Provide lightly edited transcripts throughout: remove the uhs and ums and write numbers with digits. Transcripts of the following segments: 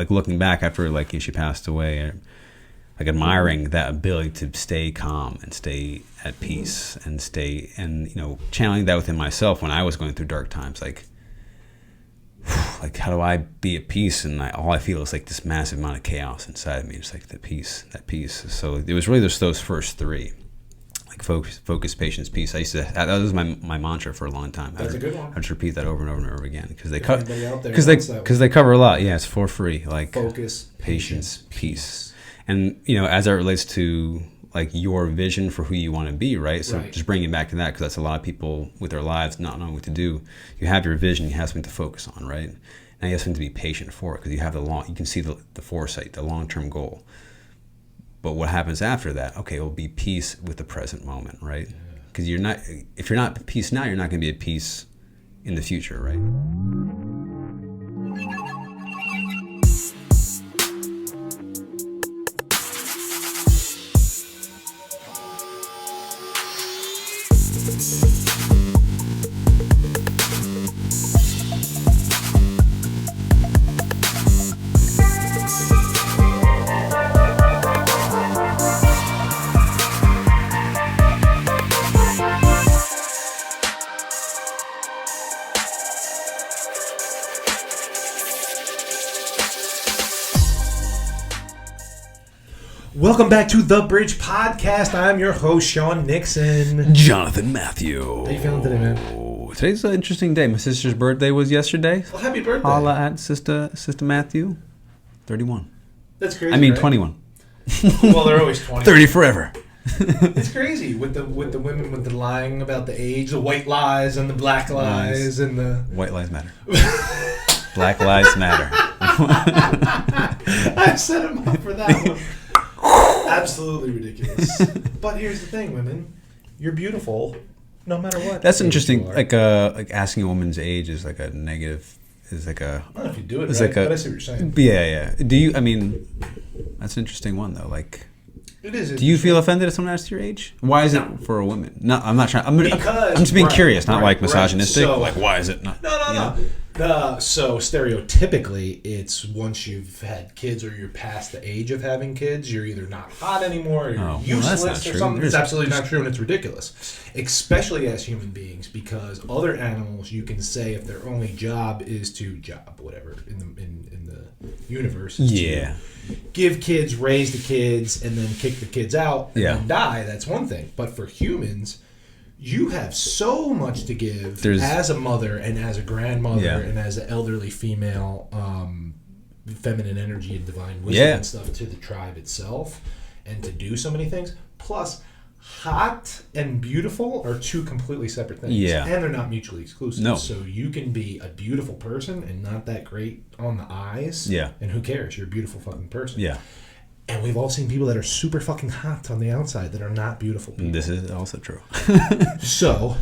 like looking back after like she passed away, like admiring that ability to stay calm and stay at peace and stay, and you know, channeling that within myself when I was going through dark times, like how do I be at peace? And all I feel is like this massive amount of chaos inside of me. It's like that peace. So it was really just those first three, like focus, patience, peace. That was my mantra for a long time. That's a good one. I just repeat that over and over and over again because they cover a lot. Yeah, it's for free. Like focus, patience, peace. And you know, as it relates to like your vision for who you want to be, right? So just bringing it back to that, because that's a lot of people with their lives not knowing what to do. You have your vision, you have something to focus on, right? Now you have something to be patient for, because you have you can see the foresight, the long-term goal. But what happens after that? Okay, it will be peace with the present moment, right? Because if you're not at peace now, you're not going to be at peace in the future, right? Welcome back to The Bridge Podcast. I'm your host, Sean Nixon. Jonathan Matthew. How you feeling today, man? Today's an interesting day. My sister's birthday was yesterday. Well, happy birthday. Holla at Sister Matthew. 31. That's crazy, I mean, right? 21. Well, they're always 20. 30 forever. It's crazy with the women with the lying about the age, the white lies and the black lies and the... White lies matter. Black lives matter. I set him up for that one. Absolutely ridiculous. But here's the thing, women. You're beautiful no matter what. That's interesting. Like asking a woman's age is like a negative. Is like a. I don't know if you do it right, but I see what you're saying. Yeah. Do you? I mean, that's an interesting one though. Like, it is. Do you feel offended if someone asks your age? Why is it for a woman? No, I'm not trying. I'm just being curious, not like misogynistic. So, like, why is it not? No. So stereotypically, it's once you've had kids or you're past the age of having kids, you're either not hot anymore, or you're useless or something. It's absolutely not true, and it's ridiculous, especially as human beings, because other animals, you can say if their only job is to whatever in the universe is to give kids, raise the kids, and then kick the kids out and then die. That's one thing. But for humans, you have so much to give as a mother and as a grandmother and as an elderly female, feminine energy and divine wisdom and stuff to the tribe itself, and to do so many things. Plus, hot and beautiful are two completely separate things. Yeah. And they're not mutually exclusive. No. So you can be a beautiful person and not that great on the eyes. Yeah. And who cares? You're a beautiful fucking person. Yeah. And we've all seen people that are super fucking hot on the outside that are not beautiful people. This is also true. So,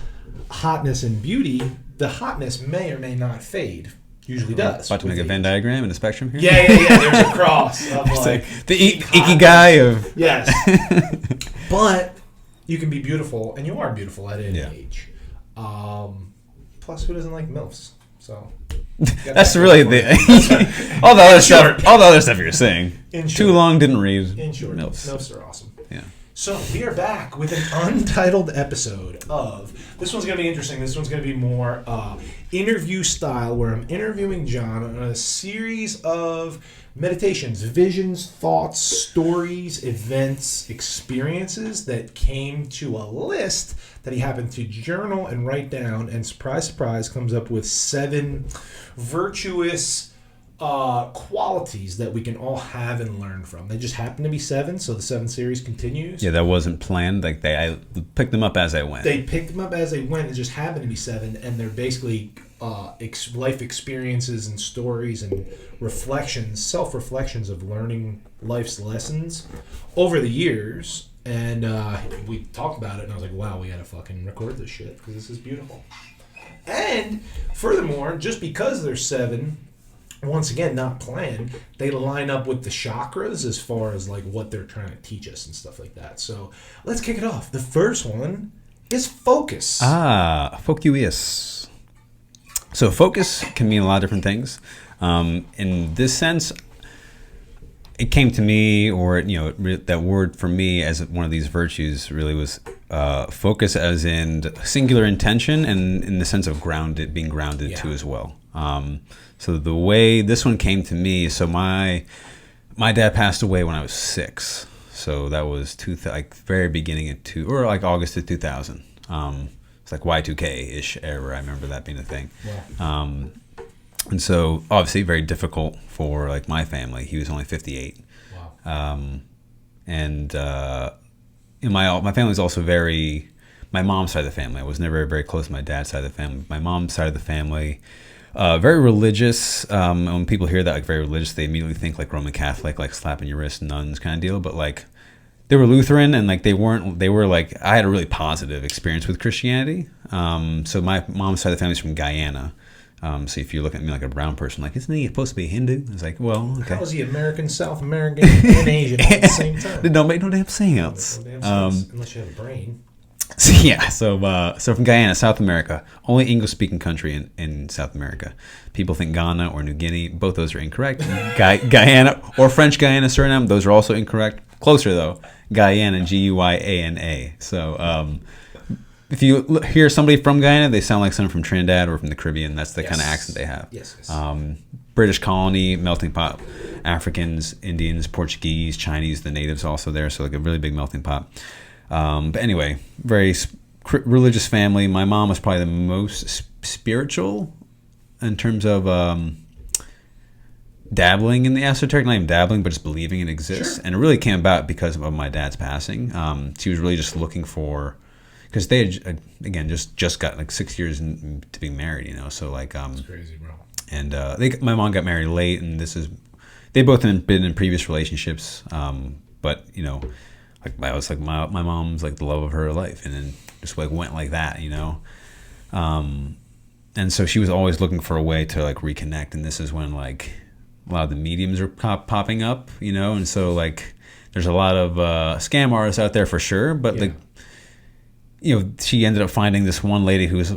hotness and beauty, the hotness may or may not fade. Usually does. About to make a Venn diagram and a spectrum here? Yeah. There's a cross of like the ikigai of... Yes. But you can be beautiful, and you are beautiful at any age. Plus, who doesn't like MILFs? So... That's really all the other stuff you're saying. Too long didn't read. In short, MILFs are awesome. Yeah. So we are back with an untitled episode of. This one's going to be interesting. This one's going to be more interview style, where I'm interviewing John on a series of meditations, visions, thoughts, stories, events, experiences that came to a list that he happened to journal and write down, and surprise, surprise, comes up with 7 virtuous qualities that we can all have and learn from. They just happen to be 7, so the 7 series continues. Yeah, that wasn't planned. Like I picked them up as I went. They picked them up as they went. It just happened to be 7, and they're basically life experiences and stories and reflections, self-reflections of learning life's lessons over the years. And we talked about it, and I was like, wow, we gotta fucking record this shit, because this is beautiful. And furthermore, just because there's 7, once again, not planned, they line up with the chakras as far as like what they're trying to teach us and stuff like that. So let's kick it off. The first one is focus. Focus. So focus can mean a lot of different things. In this sense, it came to me, or that word for me as one of these virtues really was focus, as in singular intention, and in the sense of being grounded too as well. So the way this one came to me, so my dad passed away when I was 6. So that was very beginning of August of 2000. It's like Y2K-ish era. I remember that being a thing. Yeah. And so obviously very difficult for like my family. He was only 58. Wow. And my family was also my mom's side of the family. I was never very close to my dad's side of the family. My mom's side of the family, very religious. When people hear that, like very religious, they immediately think like Roman Catholic, like slapping your wrist, nuns kind of deal. But like they were Lutheran, and like they were like, I had a really positive experience with Christianity. So my mom's side of the family is from Guyana. So if you look at me like a brown person, like, isn't he supposed to be Hindu? It's like, well, okay. How is he American, South American, and Asian at the same time? It don't make no damn sense. Unless you have a brain. So from Guyana, South America, only English-speaking country in South America. People think Ghana or New Guinea. Both those are incorrect. Guyana or French Guyana, Suriname, those are also incorrect. Closer though, Guyana, Guyana. So if you hear somebody from Guyana, they sound like someone from Trinidad or from the Caribbean. That's the kind of accent they have. Yes. British colony, melting pot. Africans, Indians, Portuguese, Chinese, the natives also there. So like a really big melting pot. But anyway, very religious family. My mom was probably the most spiritual in terms of dabbling in the esoteric. Not even dabbling, but just believing it exists. Sure. And it really came about because of my dad's passing. She was really just looking for, because they had, again, just got like 6 years to be married, so like that's crazy, bro. And my mom got married late, and they both had been in previous relationships, but like I was like my mom's like the love of her life, and then just like went like that, and so she was always looking for a way to like reconnect, and this is when like a lot of the mediums are popping up, and so like there's a lot of scam artists out there for sure, but like she ended up finding this one lady who was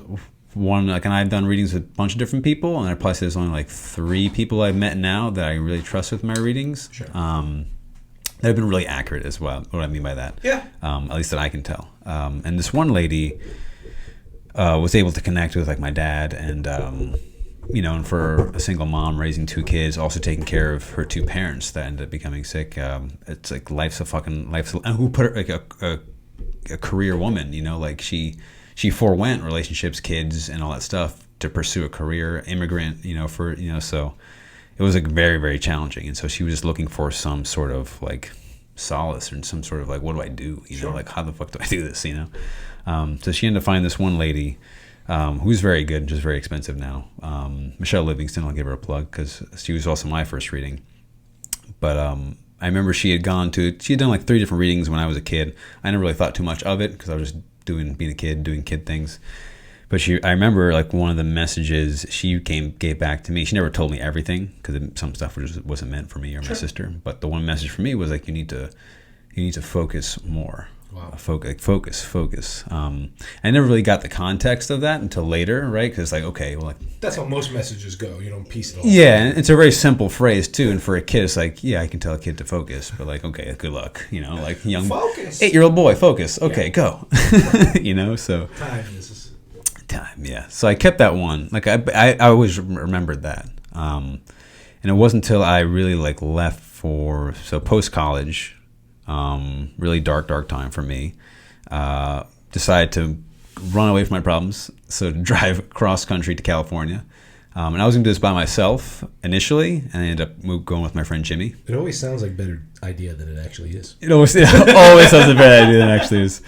and I've done readings with a bunch of different people, and I probably say there's only like 3 people I've met now that I really trust with my readings. Sure. That have been really accurate as well. What I mean by that, at least that I can tell. And this one lady was able to connect with like my dad, and and for a single mom raising 2 kids, also taking care of her 2 parents that ended up becoming sick. It's like and who put her like a career woman, like she forewent relationships, kids, and all that stuff to pursue a career, immigrant, so it was like very, very challenging. And so she was just looking for some sort of like solace and some sort of like, what do I do? Sure. Like how the fuck do I do this? So she ended up finding this one lady who's very good, just very expensive now. Michelle Livingston, I'll give her a plug because she was also my first reading. But I remember she had done like 3 different readings when I was a kid. I never really thought too much of it because I was just being a kid, doing kid things. But I remember like one of the messages she gave back to me. She never told me everything because some stuff wasn't meant for me or my sister. But the one message for me was like, you need to focus more. Wow. Focus. I never really got the context of that until later, right? Because like, okay, well, like that's how most messages go. You don't piece it all. Yeah, and it's a very simple phrase too. And for a kid, it's like, yeah, I can tell a kid to focus, but like, okay, good luck. Like young focus. 8-year-old boy, focus. Okay, go. So time. Yeah. So I kept that one. Like I always remembered that. And it wasn't until I really like left post college. Really dark time for me. Decided to run away from my problems, so to drive cross country to California. And I was going to do this by myself initially, and I ended up going with my friend Jimmy. It always sounds like a better idea than it actually is. It always sounds a better idea than it actually is.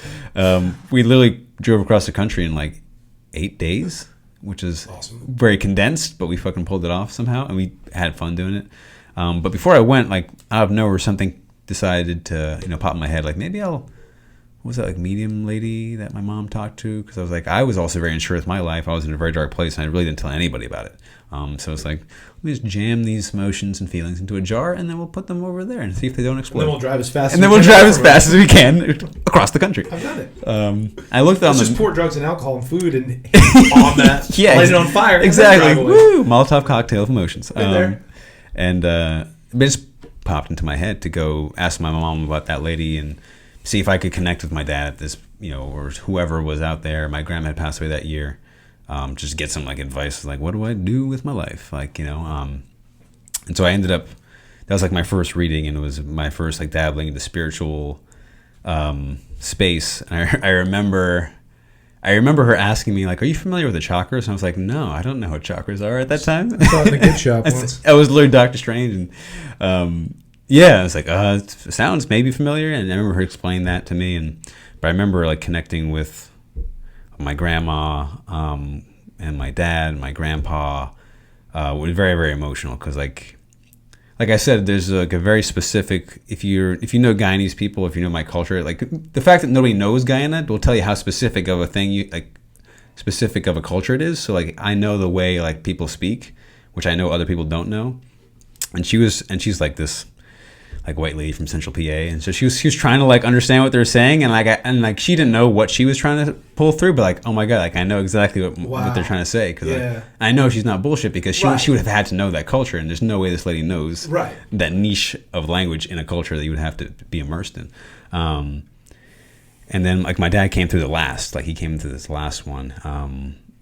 We literally drove across the country in like 8 days, which is awesome. Very condensed, but we fucking pulled it off somehow, and we had fun doing it. But before I went, like out of nowhere, something decided to pop in my head, like maybe what was that, like medium lady that my mom talked to? Because I was also very unsure with my life. I was in a very dark place, and I really didn't tell anybody about it. So it's like, let me just jam these emotions and feelings into a jar, and then we'll put them over there and see if they don't explode. And then we'll drive as fast as we can across the country. I've done it. I looked on just pour drugs and alcohol and food and on that, light it on fire. Exactly. Woo! Molotov cocktail of emotions. Been there. And but it's popped into my head to go ask my mom about that lady and see if I could connect with my dad at this, or whoever was out there. My grandma had passed away that year. Just get some like advice, like what do I do with my life, and so I ended up. That was like my first reading, and it was my first like dabbling into spiritual space. And I remember her asking me like, "Are you familiar with the chakras?" And I was like, "No, I don't know what chakras are at that time." I saw it in the gift shop once. I was learning Doctor Strange, and I was like, it sounds maybe familiar. And I remember her explaining that to me, but I remember like connecting with my grandma and my dad and my grandpa. Was very, very emotional because like I said, there's like a very specific, if you know Guyanese people, if you know my culture, like the fact that nobody knows Guyana will tell you how specific of a thing specific of a culture it is. So like I know the way like people speak, which I know other people don't know. And she's like this like white lady from Central PA, and so she was trying to like understand what they're saying, and she didn't know what she was trying to pull through, but like, oh my god, like I know exactly what they're trying to say, because I know she's not bullshit, because she would have had to know that culture, and there's no way this lady knows that niche of language in a culture that you would have to be immersed in. And then like my dad came through he came into this last one,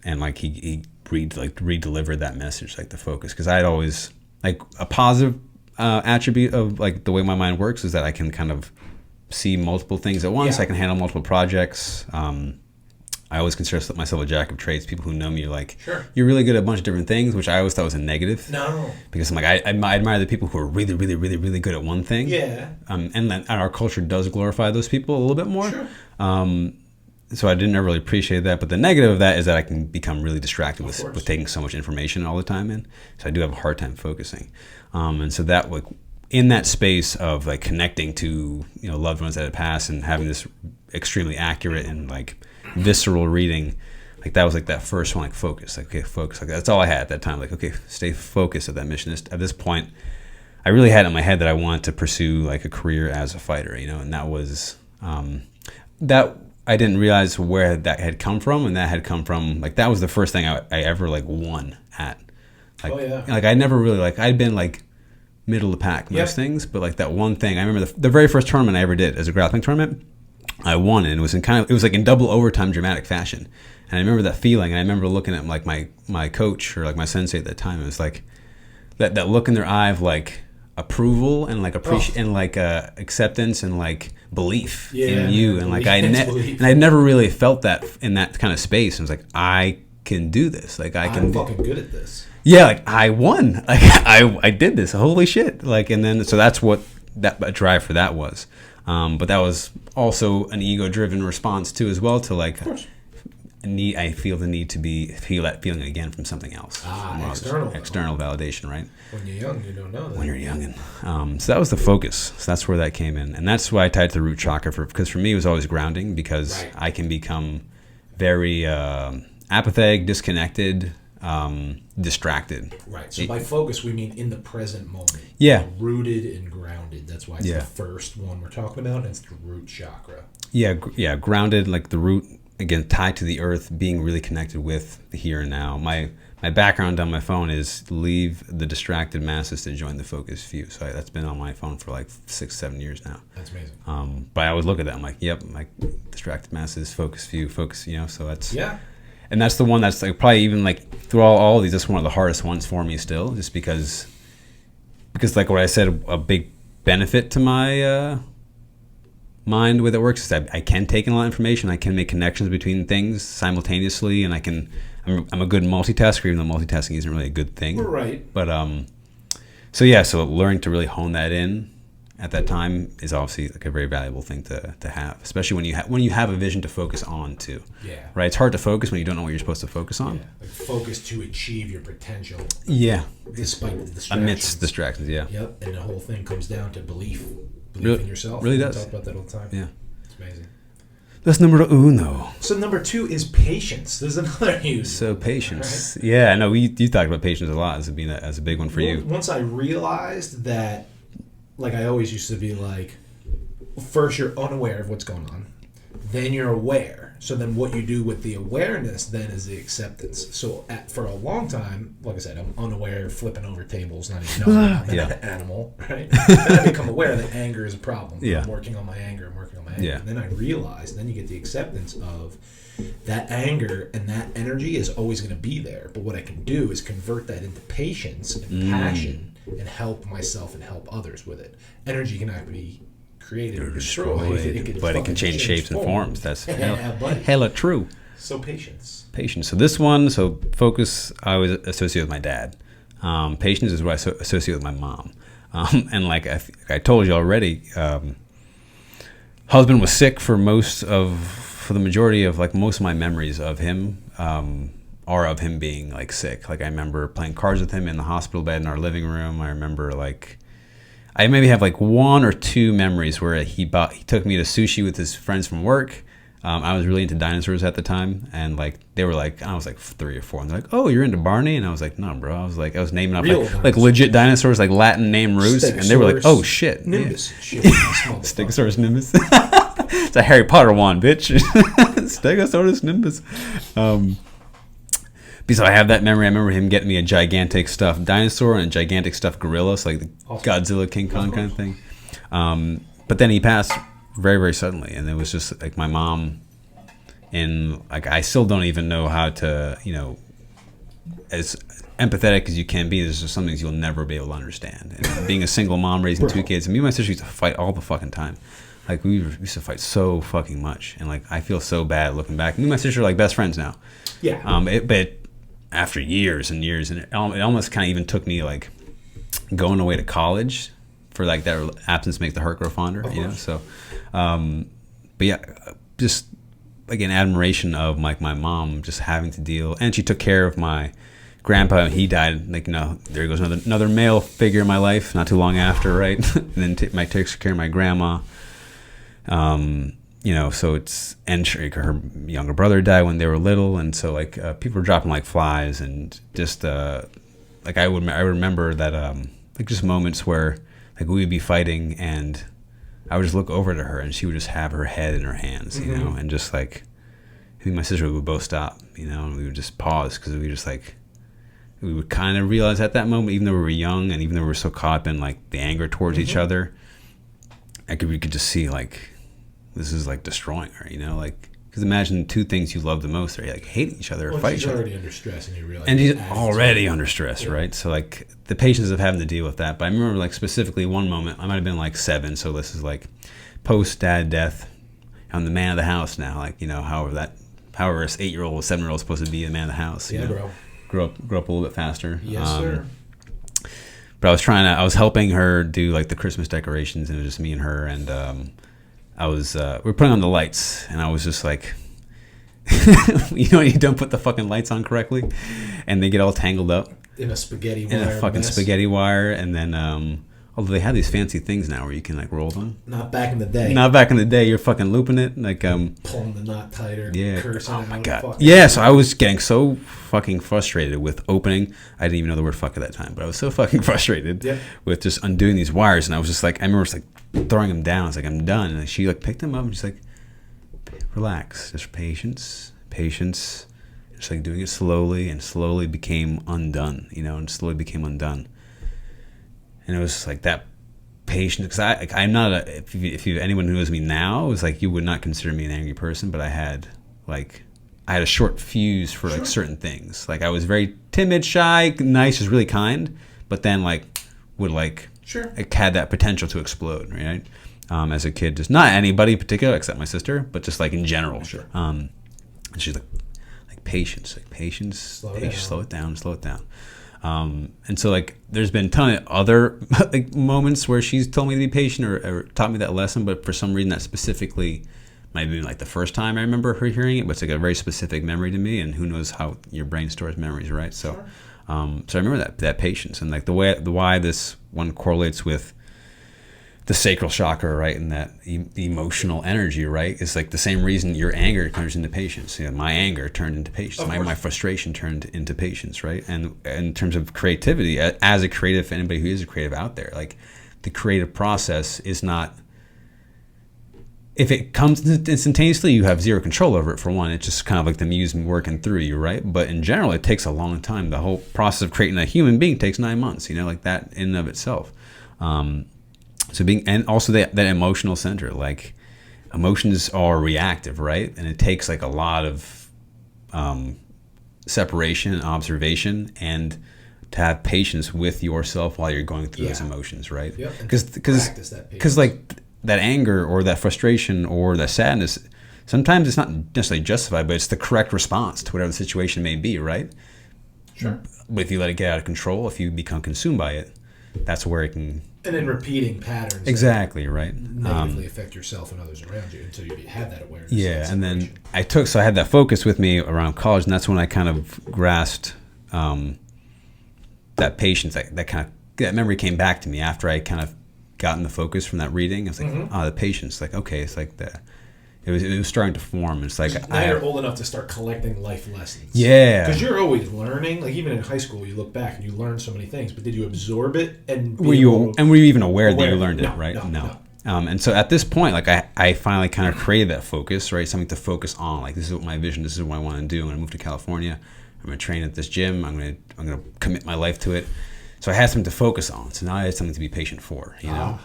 and like he re-delivered that message, like the focus, because I had always like a positive attribute of like the way my mind works is that I can kind of see multiple things at once. I can handle multiple projects. I always consider myself a jack of trades. People who know me are like, you're really good at a bunch of different things, which I always thought was a negative. No. Because I'm like, I admire the people who are really, really, really, really good at one thing. Yeah. And our culture does glorify those people a little bit more. Sure. So I didn't ever really appreciate that. But the negative of that is that I can become really distracted with taking so much information all the time in. So I do have a hard time focusing. And so that like in that space of like connecting to loved ones that had passed and having this extremely accurate and like visceral reading, like that was like that first one, like focus, like okay, focus, like that's all I had at that time, like okay, stay focused at that mission. At this point I really had in my head that I wanted to pursue like a career as a fighter, and that was that I didn't realize where that had come from, and that had come from like that was the first thing I ever like won at. Like, like I never really I'd been like middle of the pack most things, but like that one thing I remember the very first tournament I ever did as a grappling tournament, I won, and it was like in double overtime dramatic fashion, and I remember that feeling. And I remember looking at like my coach or like my sensei at that time. It was like that look in their eye of like approval and like and like acceptance and like belief in you, and like I'd never really felt that in that kind of space. And I was like, I can do this. Like I'm fucking good at this. Yeah, like I won. Like I did this. Holy shit! Like, and then so that's what that drive for that was. But that was also an ego-driven response too, as well, to like I feel the need to feel that feeling again from something else. External validation, right? When you're young, you don't know that. When you're young, and so that was the focus. So that's where that came in, and that's why I tied to the root chakra because for me it was always grounding, because I can become very apathetic, disconnected. Distracted. Right. So by focus, we mean in the present moment. Yeah. Rooted and grounded. That's why it's the first one we're talking about, and it's the root chakra. Yeah. Grounded, like the root, again, tied to the earth, being really connected with the here and now. My background on my phone is leave the distracted masses to join the focused few. So that's been on my phone for like 6-7 years now. That's amazing. But I always look at that. I'm like, yep, like distracted masses, focused few, focus. So that's And that's the one that's like probably even like through all of these, that's one of the hardest ones for me still, just because like what I said, a big benefit to my mind, the way that works is that I can take in a lot of information. I can make connections between things simultaneously, and I'm a good multitasker, even though multitasking isn't really a good thing. Right. But so learning to really hone that in at that time is obviously like a very valuable thing to have, especially when you have a vision to focus on too. Yeah. Right. It's hard to focus when you don't know what you're supposed to focus on. Yeah. Like focus to achieve your potential. Yeah. Despite the distractions. Amidst distractions. Yeah. Yep. And the whole thing comes down to belief in yourself. Really does. We talk about that all the time. Yeah. It's amazing. That's number uno. So number 2 is patience. There's another use. So patience. Right? Yeah. No. You talked about patience a lot as a big one for you. Once I realized that. Like I always used to be like, first you're unaware of what's going on, then you're aware, So then what you do with the awareness then is the acceptance. So for a long time, like I said, I'm unaware, flipping over tables, not even knowing I'm an animal, right? Then I become aware that anger is a problem. I'm working on my anger. Yeah. And then I realize, then you get the acceptance of that anger, and that energy is always going to be there. But what I can do is convert that into patience and passion and help myself and help others with it. Energy cannot be created or destroyed, but it can change shapes and forms. That's hella true. So patience. So this one, focus, I was associated with my dad. Patience is what I associate with my mom. And like I told you already, husband was sick for the majority of like most of my memories of him are of him being like sick. Like I remember playing cards with him in the hospital bed in our living room. I remember I maybe have like 1 or 2 memories where he took me to sushi with his friends from work. I was really into dinosaurs at the time, and like they were like, I was like 3 or 4, and they're like, "Oh, you're into Barney?" And I was like, "No, bro." I was naming off like legit dinosaurs, like Latin name roots, and they were like, "Oh shit, Nimbus, Stegosaurus Nimbus." It's a Harry Potter one, bitch. Stegosaurus Nimbus. Because I have that memory. I remember him getting me a gigantic stuffed dinosaur and a gigantic stuffed gorilla, so like the Godzilla, King Kong kind of thing. But then he passed very, very suddenly, and it was just like my mom. And like I still don't even know how to, as empathetic as you can be, there's just some things you'll never be able to understand. And being a single mom raising 2 kids, and me and my sister used to fight all the fucking time. Like we used to fight so fucking much, and like I feel so bad looking back. Me and my sister are like best friends now. Yeah. But after years and years, and it almost kind of even took me like going away to college for like that absence makes the heart grow fonder, So, but yeah, just like an admiration of like my mom just having to deal, and she took care of my grandpa. He died, like there goes another male figure in my life. Not too long after, right? And then takes care of my grandma. So it's, and her younger brother died when they were little, and so like people were dropping like flies, and just like I remember that like just moments where like we would be fighting, and I would just look over to her, and she would just have her head in her hands, and just like I think my sister would both stop, and we would just pause because we would kind of realize at that moment, even though we were young and even though we were so caught up in like the anger towards each other, we could just see like this is like destroying her, like because imagine 2 things you love the most are like hating each other or fighting each other. She's already under stress, and you realize. And she's already under stress, right? So like the patience of having to deal with that. But I remember like specifically one moment, I might have been like 7, so this is like post dad death. I'm the man of the house now, like however an 8-year-old, 7-year-old is supposed to be the man of the house. Bro. Grew up a little bit faster. Yes, sir. But I was helping her do like the Christmas decorations, and it was just me and her, and we were putting on the lights, and I was just like, you don't put the fucking lights on correctly, and they get all tangled up in a spaghetti wire, and then although they have these fancy things now where you can like roll them. Not back in the day. You're fucking looping it, like pulling the knot tighter. Yeah. Cursing. Oh my god. Yeah. So I was getting so fucking frustrated with opening. I didn't even know the word "fuck" at that time, but I was so fucking frustrated with just undoing these wires, and I was just like, I remember just like throwing them down. I was like, I'm done. And she like picked them up, and she's like, relax, just patience. Just like doing it slowly, and slowly became undone. And slowly became undone. And it was just like that patience, because I'm not if anyone who knows me now, it was like you would not consider me an angry person, but I had a short fuse for like certain things. Like I was very timid, shy, nice, just really kind, but then like would like like had that potential to explode, right? As a kid, just not anybody in particular except my sister, but just like in general. And she's like patience, slow it down. And so like there's been a ton of other like moments where she's told me to be patient or taught me that lesson, but for some reason that specifically might have been like the first time I remember her hearing it, but it's like a very specific memory to me, and who knows how your brain stores memories, right? So so I remember that patience, and like why this one correlates with the sacral chakra, right, and that emotional energy, right, is like the same reason your anger turns into patience. My anger turned into patience. My frustration turned into patience, right? And in terms of creativity, as a creative, anybody who is a creative out there, like the creative process is not if it comes instantaneously, you have zero control over it, for one. It's just kind of like the muse working through you, right? But in general, it takes a long time. The whole process of creating a human being takes 9 months, like that in and of itself. And also that emotional center, like emotions are reactive, right? And it takes like a lot of separation and observation, and to have patience with yourself while you're going through those emotions, right? Because like that anger or that frustration or that sadness, sometimes it's not necessarily justified, but it's the correct response to whatever the situation may be, right? Sure. But if you let it get out of control, if you become consumed by it, that's where it can... And then repeating patterns. Exactly, right. Negatively affect yourself and others around you until you have that awareness. Yeah, and then I had that focus with me around college, and that's when I kind of grasped that patience, that memory came back to me after I kind of gotten the focus from that reading. I was like, the patience, like, okay, it's like that. It was starting to form. It's like now you're old enough to start collecting life lessons. Yeah, because you're always learning. Like even in high school, you look back and you learn so many things. But did you absorb it and were you even aware that you learned it? Right? No. And so at this point, like I finally kind of created that focus, right? Something to focus on. Like this is what my vision. This is what I want to do. I'm going to move to California. I'm going to train at this gym. I'm going to commit my life to it. So I had something to focus on. So now I had something to be patient for,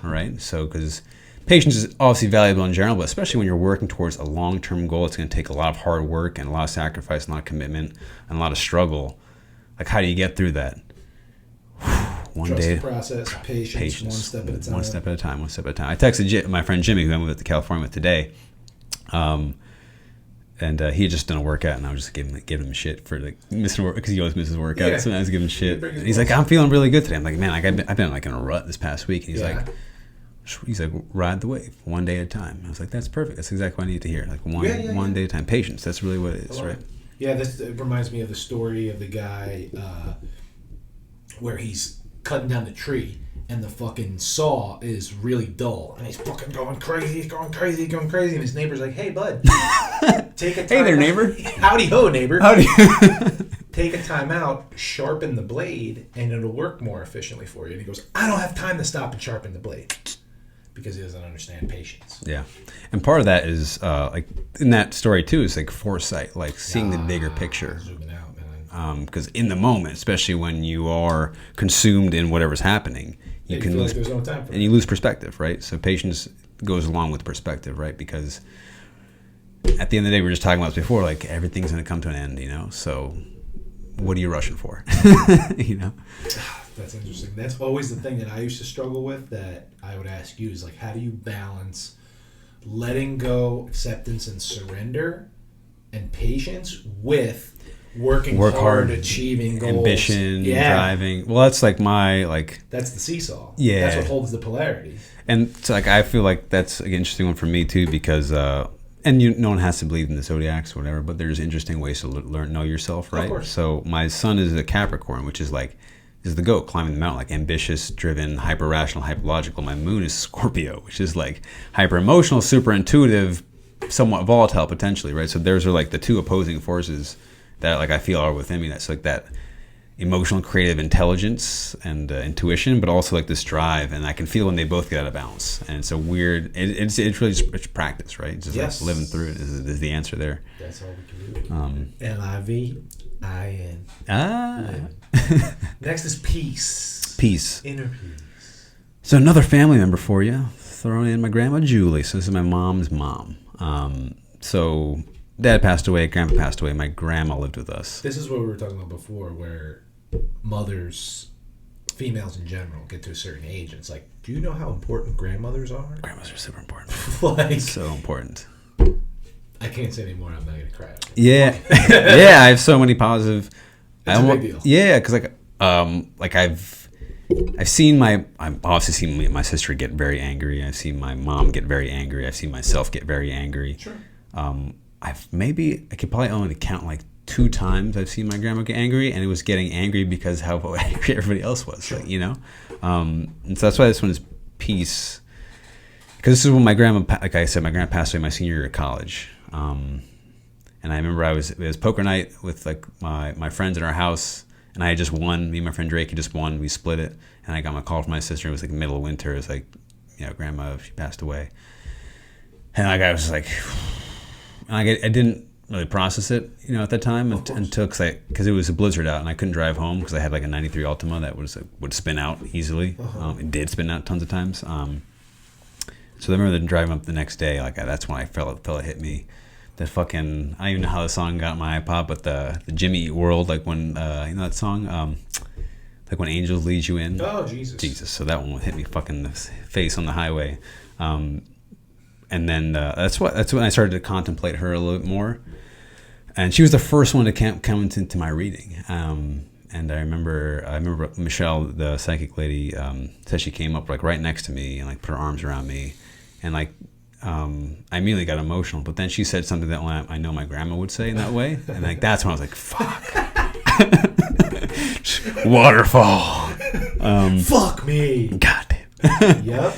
right? So because patience is obviously valuable in general, but especially when you're working towards a long-term goal, it's going to take a lot of hard work and a lot of sacrifice, and a lot of commitment, and a lot of struggle. Like, how do you get through that? Trust the process, patience, one step at a time. One step at a time. I texted my friend Jimmy, who I moved to California with today, and he had just done a workout, and I was just giving him shit for like missing work, because he always misses workouts. Yeah. So I was giving him shit. And he's like, I'm feeling really good today. I'm like, man, I've been like in a rut this past week. And he's like, ride the wave, one day at a time. I was like, that's perfect. That's exactly what I need to hear. Like one day at a time. Patience. That's really what it is, right? Yeah, it reminds me of the story of the guy where he's cutting down the tree, and the fucking saw is really dull, and he's fucking going crazy, and his neighbor's like, hey, bud, take a time. Hey there, neighbor. Howdy ho, neighbor. Howdy. Take a time out, sharpen the blade, and it'll work more efficiently for you. And he goes, I don't have time to stop and sharpen the blade, because he doesn't understand patience. Yeah. And part of that is, like, in that story, too, is like foresight, like seeing the bigger picture. Zooming out, man. Because in the moment, especially when you are consumed in whatever's happening, you can lose, like there's no time for and you lose perspective, right? So patience goes along with perspective, right? Because at the end of the day, we were just talking about this before, like everything's going to come to an end, So what are you rushing for? That's interesting. That's always the thing that I used to struggle with, that I would ask you, is like, how do you balance letting go, acceptance, and surrender, and patience with working hard, achieving goals, ambition, driving. Well, that's like that's the seesaw. Yeah, that's what holds the polarity. And so, like, I feel like that's an interesting one for me too, because and no one has to believe in the zodiacs or whatever, but there's interesting ways to know yourself, right? Of course. So my sun is a Capricorn, which is the goat climbing the mountain, like ambitious, driven, hyper rational, hyper logical. My moon is Scorpio, which is like hyper emotional, super intuitive, somewhat volatile potentially, right? So those are like the two opposing forces that like I feel are within me. That's like that emotional, creative intelligence and intuition, but also like this drive, and I can feel when they both get out of balance. And it's a weird. It's really just practice, right? Just like living through it is the answer there. That's all we can do. LIVIN. Next is peace. Peace. Inner peace. So another family member for you. Throwing in my grandma Julie. So this is my mom's mom. So Dad passed away, Grandpa passed away, my grandma lived with us. This is what we were talking about before, where mothers, females in general, get to a certain age, and it's like, do you know how important grandmothers are? Grandmas are super important. Like, so important. I can't say anymore, I'm not going to cry. Yeah. Yeah, I have so many positive... It's a big deal. Yeah, because I've seen I've obviously seen my sister get very angry. I've seen my mom get very angry. I've seen myself get very angry. Sure. I could probably only count like 2 times I've seen my grandma get angry, and it was getting angry because how angry everybody else was, sure. And so that's why this one is peace, because this is when my grandma, like I said, my grandma passed away my senior year of college, and I remember it was poker night with like my friends in our house, and I had just won. Me and my friend Drake had just won. We split it, and I got my call from my sister. It was like the middle of winter. It was like, grandma, she passed away. And like I was like, I didn't really process it, at that time until because it was a blizzard out and I couldn't drive home because I had like a '93 Altima that would spin out easily. It did spin out tons of times. So I remember driving up the next day, like that's when I felt it hit me. The fucking, I don't even know how the song got on my iPod, but the Jimmy Eat World, like when that song, like when Angels Lead You In. Oh Jesus! So that one hit me fucking the face on the highway, and then that's when I started to contemplate her a little bit more, and she was the first one to come into my reading. And I remember Michelle, the psychic lady, said she came up like right next to me and like put her arms around me, and like. I immediately got emotional, but then she said something that I know my grandma would say in that way, and like that's when I was like, "Fuck, waterfall, fuck me, goddamn." Yep.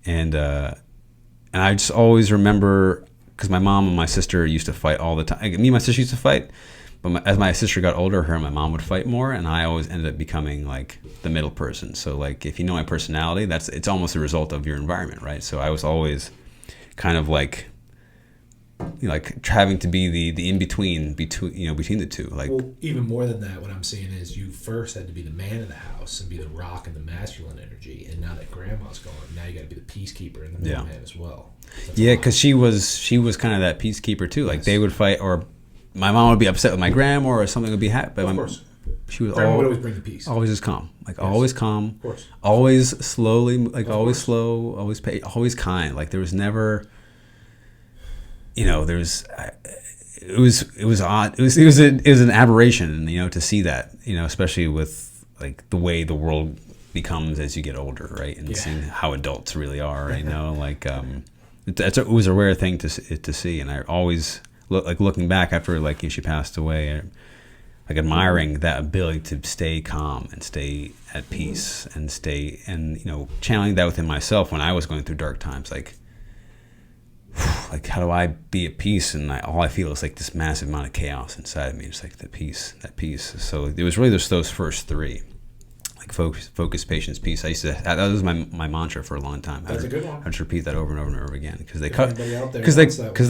And I just always remember because my mom and my sister used to fight all the time. Me and my sister used to fight. But as my sister got older, her and my mom would fight more, and I always ended up becoming like the middle person. So like, if you know my personality, it's almost a result of your environment, right? So I was always kind of like, like having to be the in between between the two. Like, well, even more than that, what I'm saying is you first had to be the man of the house and be the rock and the masculine energy, and now that grandma's gone, now you got to be the peacekeeper and the middleman as well. Yeah, because she was kind of that peacekeeper too. Like they would fight or. My mom would be upset with my grandma, or something would be happy. Of course, she was grandma would always bring the peace. Always just calm, always calm. Of course, always slowly, always slow, always kind. Like there was never, there was. It was odd. It was an aberration, to see that, especially with like the way the world becomes as you get older, right? And seeing how adults really are, like it was a rare thing to see, and I always. Looking back after she passed away, like admiring that ability to stay calm and stay at peace and channeling that within myself when I was going through dark times, like how do I be at peace, and all I feel is like this massive amount of chaos inside of me, just like that peace. So it was really just those first three. Like focus, patience, peace. That was my mantra for a long time. That's a good one. I just repeat that over and over and over again because they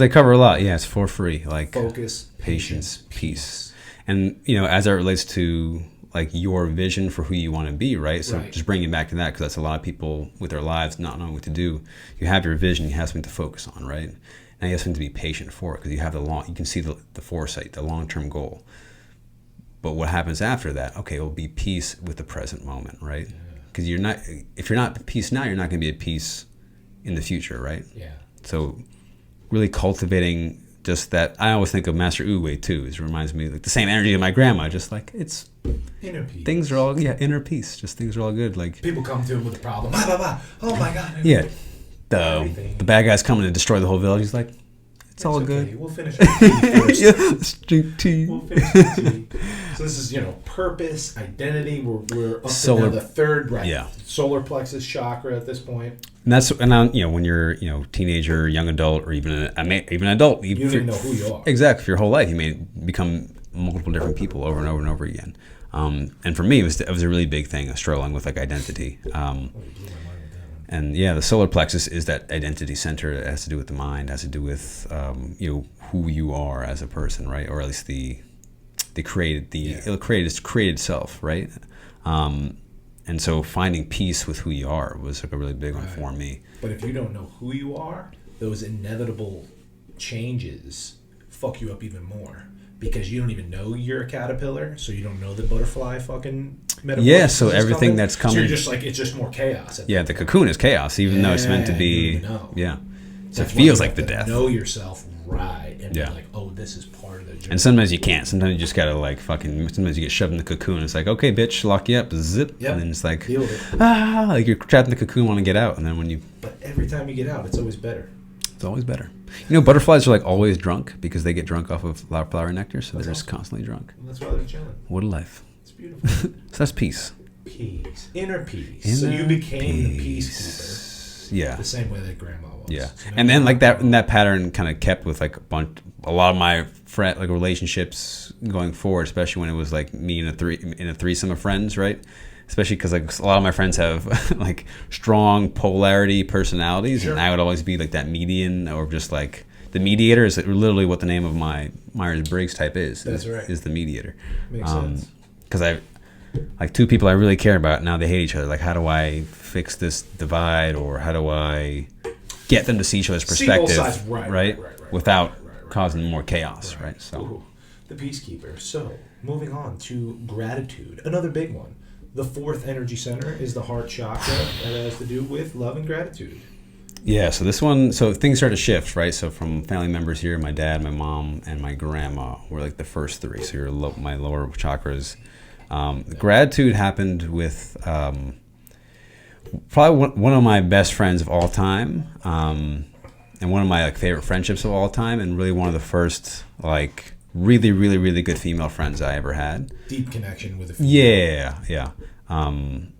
cover a lot. Yeah, it's for free. Like focus, patience, peace. And as it relates to like your vision for who you want to be, right? So just bringing it back to that, because that's a lot of people with their lives not knowing what to do. You have your vision, you have something to focus on, right? And you have something to be patient for, because you have you can see the foresight, the long-term goal. But what happens after that? Okay, it will be peace with the present moment, right? Because if you're not at peace now, you're not going to be at peace in the future, right? Yeah. So really cultivating just that. I always think of Master Wu-Wei too. It reminds me like the same energy of my grandma. Just like it's inner peace. Things are all inner peace. Just things are all good. Like people come to him with a problem. Blah, blah, blah. Oh my God. Yeah. The bad guy's coming to destroy the whole village. He's like, it's all okay. good. We'll finish our tea first. Let's drink tea. We'll finish the tea. So this is, purpose, identity. We're up to now the third, right? Yeah. Solar plexus chakra at this point. And when you're, teenager, young adult, or even an adult, you don't even know who you are. Exactly. For your whole life, you may become multiple different people over and over and over again. And for me, it was a really big thing, struggling with like identity. And the solar plexus is that identity center. It has to do with the mind, has to do with who you are as a person, right? Or at least it created self, right? And so finding peace with who you are was like a really big one for me. But if you don't know who you are, those inevitable changes fuck you up even more. Because you don't even know you're a caterpillar, so you don't know the butterfly fucking metaphor. Yeah, so everything that's coming... So you're just like, it's just more chaos. The cocoon is chaos, even though it's meant to be... You don't even know. Yeah. So That's it feels like the death. Know yourself and be like, oh, this is part of the journey. And sometimes you can't. Sometimes you just gotta sometimes you get shoved in the cocoon. It's like, okay, bitch, lock you up, zip. Yep. And then it's like, deal with it. Like you're trapped in the cocoon, want to get out. And then when you... But every time you get out, it's always better. It's always better. Butterflies are like always drunk because they get drunk off of flower nectar, so they're just constantly drunk. And that's why they're chilling. What a life. It's beautiful. So that's peace. Peace. Inner peace. So you became the peacekeeper. Yeah. The same way that grandma was. Yeah. And then like that pattern kind of kept with like a lot of my relationships going forward, especially when it was like me in a threesome of friends, right? especially because like a lot of my friends have like strong polarity personalities, and I would always be like that median, or just like the mediator is literally what the name of my Myers-Briggs type is. That's right. Is the mediator. Makes sense. Because I like two people I really care about, now they hate each other. Like, how do I fix this divide, or how do I get them to see each other's perspective, right? Without causing more chaos, right? So, ooh, the peacekeeper. So, moving on to gratitude, another big one. The fourth energy center is the heart chakra, and it has to do with love and gratitude. Yeah, so this one, so things start to shift, right? So from family members here, my dad, my mom, and my grandma were like the first three. So my lower chakras. Gratitude happened with probably one of my best friends of all time, and one of my like favorite friendships of all time, and really one of the first like really, really, really good female friends I ever had. Deep connection with a female. Yeah.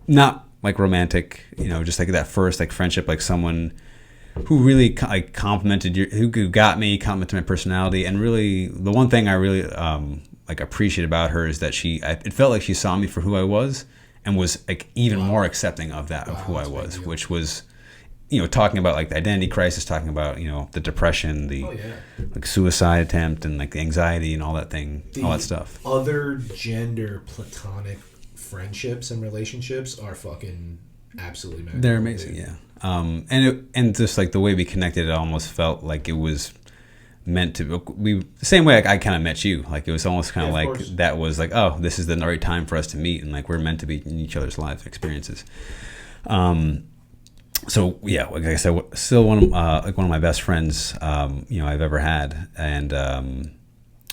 Not like romantic, just like that first like friendship, like someone who really like complimented who complimented my personality, and really the one thing I really like appreciate about her is that it felt like she saw me for who I was, and was like even more accepting of who I was, which was, talking about like the identity crisis, talking about, the depression, the like suicide attempt, and like the anxiety and all that stuff. Other gender platonic friendships and relationships are fucking absolutely magical. They're amazing, yeah. And just like the way we connected, it almost felt like it was meant to the same way I kind of met you. Like it was almost kind of like course. That was like, oh, this is the right time for us to meet, and like we're meant to be in each other's life experiences. So yeah, like I said, still one of my best friends I've ever had, and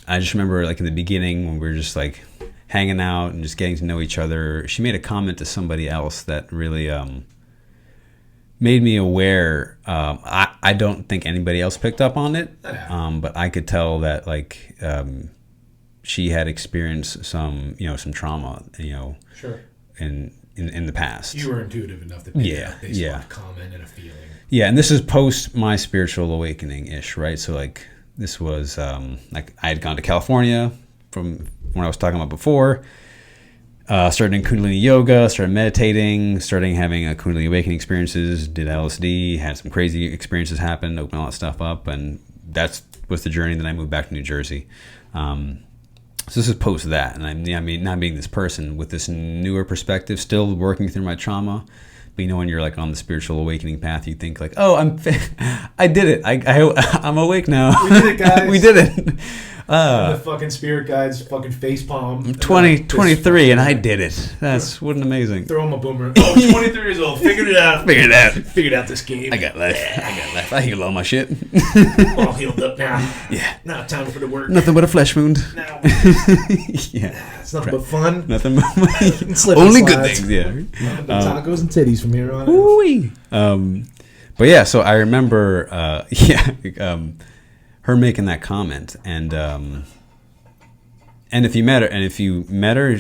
I just remember like in the beginning when we were just like hanging out and just getting to know each other, she made a comment to somebody else that really made me aware. I don't think anybody else picked up on it, but I could tell that like she had experienced some trauma, sure, in the past. You were intuitive enough to pick up based on a comment and a feeling. Yeah, and this is post my spiritual awakening ish, right? So like this was like I had gone to California from when I was talking about before. Started in Kundalini yoga, started meditating, starting having a Kundalini awakening experiences, did LSD, had some crazy experiences happen, opened all that stuff up, and that was the journey. Then I moved back to New Jersey. So this is post that, and I mean, not being this person with this newer perspective, still working through my trauma. But when you're like on the spiritual awakening path, you think like, oh, I did it. I'm awake now. We did it, guys. We did it. The fucking spirit guide's fucking facepalm. I'm 23 and I did it. That's what an amazing. Throw him a boomer. Oh, 23 years old. Figured it out. Figured out this game. I got life. I healed all my shit. All healed up now. Yeah. Now time for the work. Nothing but a flesh wound. Now. Yeah. It's nothing but fun. Nothing but only good things. Yeah. Tacos and titties from here on. Ooh-wee. But yeah, so I remember, her making that comment, and if you met her,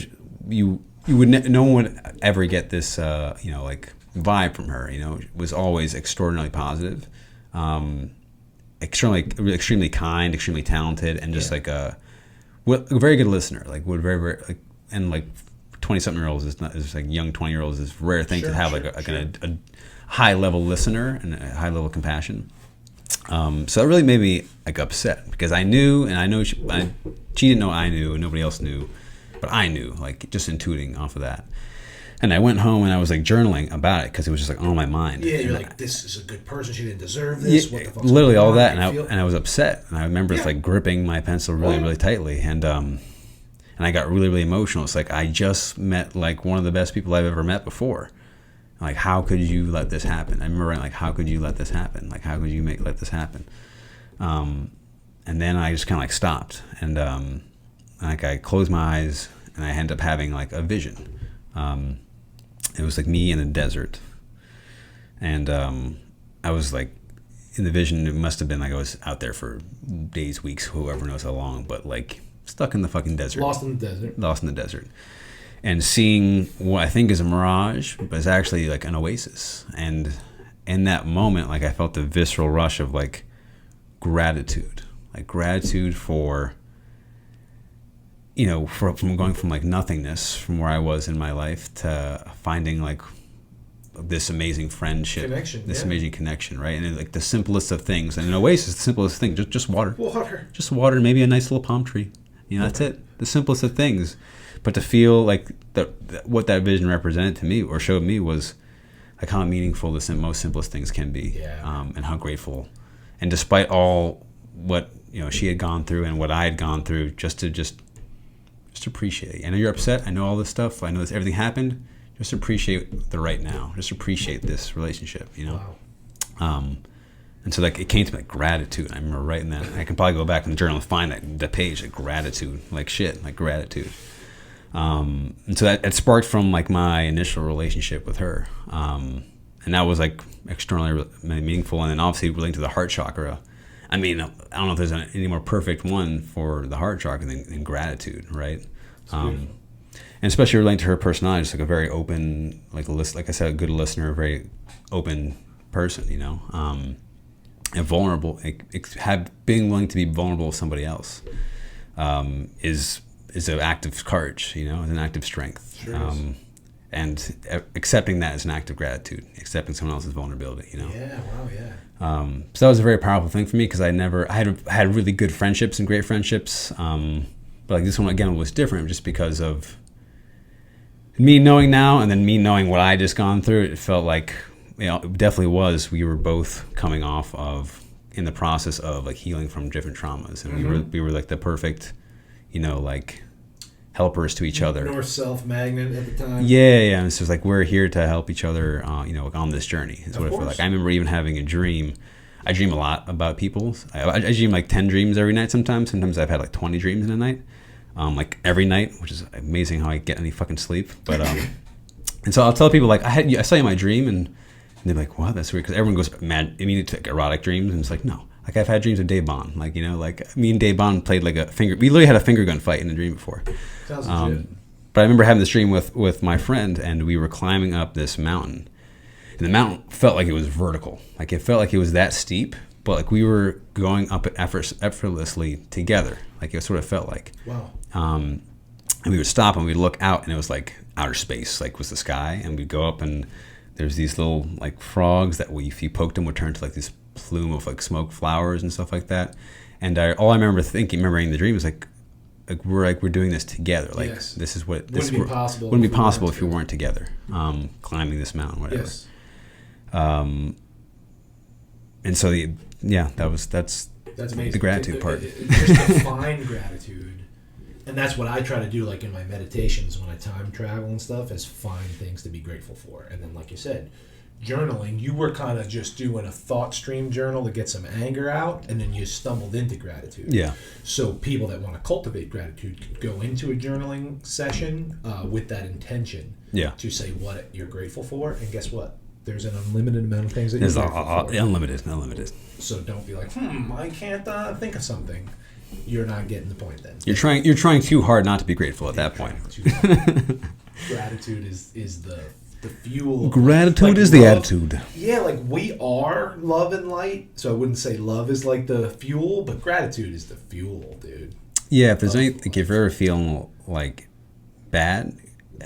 you would no one would ever get this like vibe from her. It was always extraordinarily positive, extremely kind, extremely talented, and just like a very good listener. Like would very like, and like 20-something-year-olds is like young 20-year-olds is a rare thing to have a high level listener and a high level compassion. So it really made me like upset because I knew, and I know she didn't know I knew, and nobody else knew, but I knew, like just intuiting off of that. And I went home and I was like journaling about it because it was just like on my mind. Yeah, you're like, this is a good person. She didn't deserve this. What the fuck's literally all that, and I was upset. And I remember it's like gripping my pencil really, really tightly, and I got really, really emotional. It's like I just met like one of the best people I've ever met before. Like, how could you let this happen? I remember writing, like, how could you let this happen? Like, how could you let this happen? And then I just kind of like stopped, and like I closed my eyes, and I ended up having like a vision. It was like me in a desert, and I was like in the vision. It must have been like I was out there for days, weeks, whoever knows how long, but like stuck in the fucking desert, lost in the desert. And seeing what I think is a mirage, but it's actually like an oasis. And in that moment, like I felt the visceral rush of like gratitude for from going from like nothingness from where I was in my life to finding like this amazing friendship, amazing connection, right? And like the simplest of things, and in a way, it's the simplest thing, just water, just water, maybe a nice little palm tree, that's it, the simplest of things. But to feel like what that vision represented to me or showed me was like how meaningful the most simplest things can be, and how grateful, and despite all what she had gone through and what I had gone through, just appreciate it. I know you're upset. I know all this stuff. I know everything happened. Just appreciate the right now. Just appreciate this relationship, Wow. And so like it came to me like gratitude. I remember writing that. I can probably go back in the journal and find the page, like gratitude, like gratitude. And so that it sparked from like my initial relationship with her. And that was like externally meaningful. And then obviously relating to the heart chakra. I mean, I don't know if there's any more perfect one for the heart chakra than gratitude, right? And especially relating to her personality, just like a very open, like I said, a good listener, a very open person, and vulnerable. Being willing to be vulnerable with somebody else is an act of courage, is an act of strength. Sure is. And accepting that is an act of gratitude, accepting someone else's vulnerability, Yeah, wow, yeah. So that was a very powerful thing for me because I had really good friendships and great friendships. But like this one again was different just because of me knowing now and then me knowing what I just gone through. It felt like, it definitely was. We were both coming off of in the process of like healing from different traumas, and we were like the perfect, like helpers to each other. North-south magnet at the time. Yeah. And it's just like we're here to help each other, on this journey. Is what I feel like. I remember even having a dream. I dream a lot about people. I dream like 10 dreams every night sometimes. Sometimes I've had like 20 dreams in a night. Like every night, which is amazing how I get any fucking sleep. But and so I'll tell people like I saw you in my dream, and they're like, "Wow, that's weird," because everyone goes mad immediately to like erotic dreams, and it's like, no, like I've had dreams of Dave Bond, like like me and Dave Bond played like we literally had a finger gun fight in a dream before. Sounds legit. But I remember having this dream with my friend, and we were climbing up this mountain, and the mountain felt like it was vertical, like it felt like it was that steep. But like we were going up it effortlessly together, like it sort of felt like. Wow. And we would stop and we'd look out, and it was like outer space, like was the sky, and we'd go up, and there's these little like frogs that if you poked them would turn to like this plume of like smoke flowers and stuff like that. And all I remembering the dream was like we're doing this together. Like this is what this wouldn't be possible if we weren't together, climbing this mountain, whatever. Yes. And so that's amazing. The gratitude part. Just define gratitude, and that's what I try to do. Like in my meditations, when I time travel and stuff, is find things to be grateful for. And then, like you said, journaling. You were kind of just doing a thought stream journal to get some anger out, and then you stumbled into gratitude. Yeah. So people that want to cultivate gratitude could go into a journaling session with that intention. Yeah. To say what you're grateful for, and guess what? There's an unlimited amount of things that you're grateful for. Unlimited. So don't be like, I can't think of something. You're not getting the point then. You're trying too hard not to be grateful at that point. Gratitude is the fuel. Gratitude is the attitude. Yeah, like we are love and light. So I wouldn't say love is like the fuel, but gratitude is the fuel, dude. Yeah, if you're ever feeling like bad,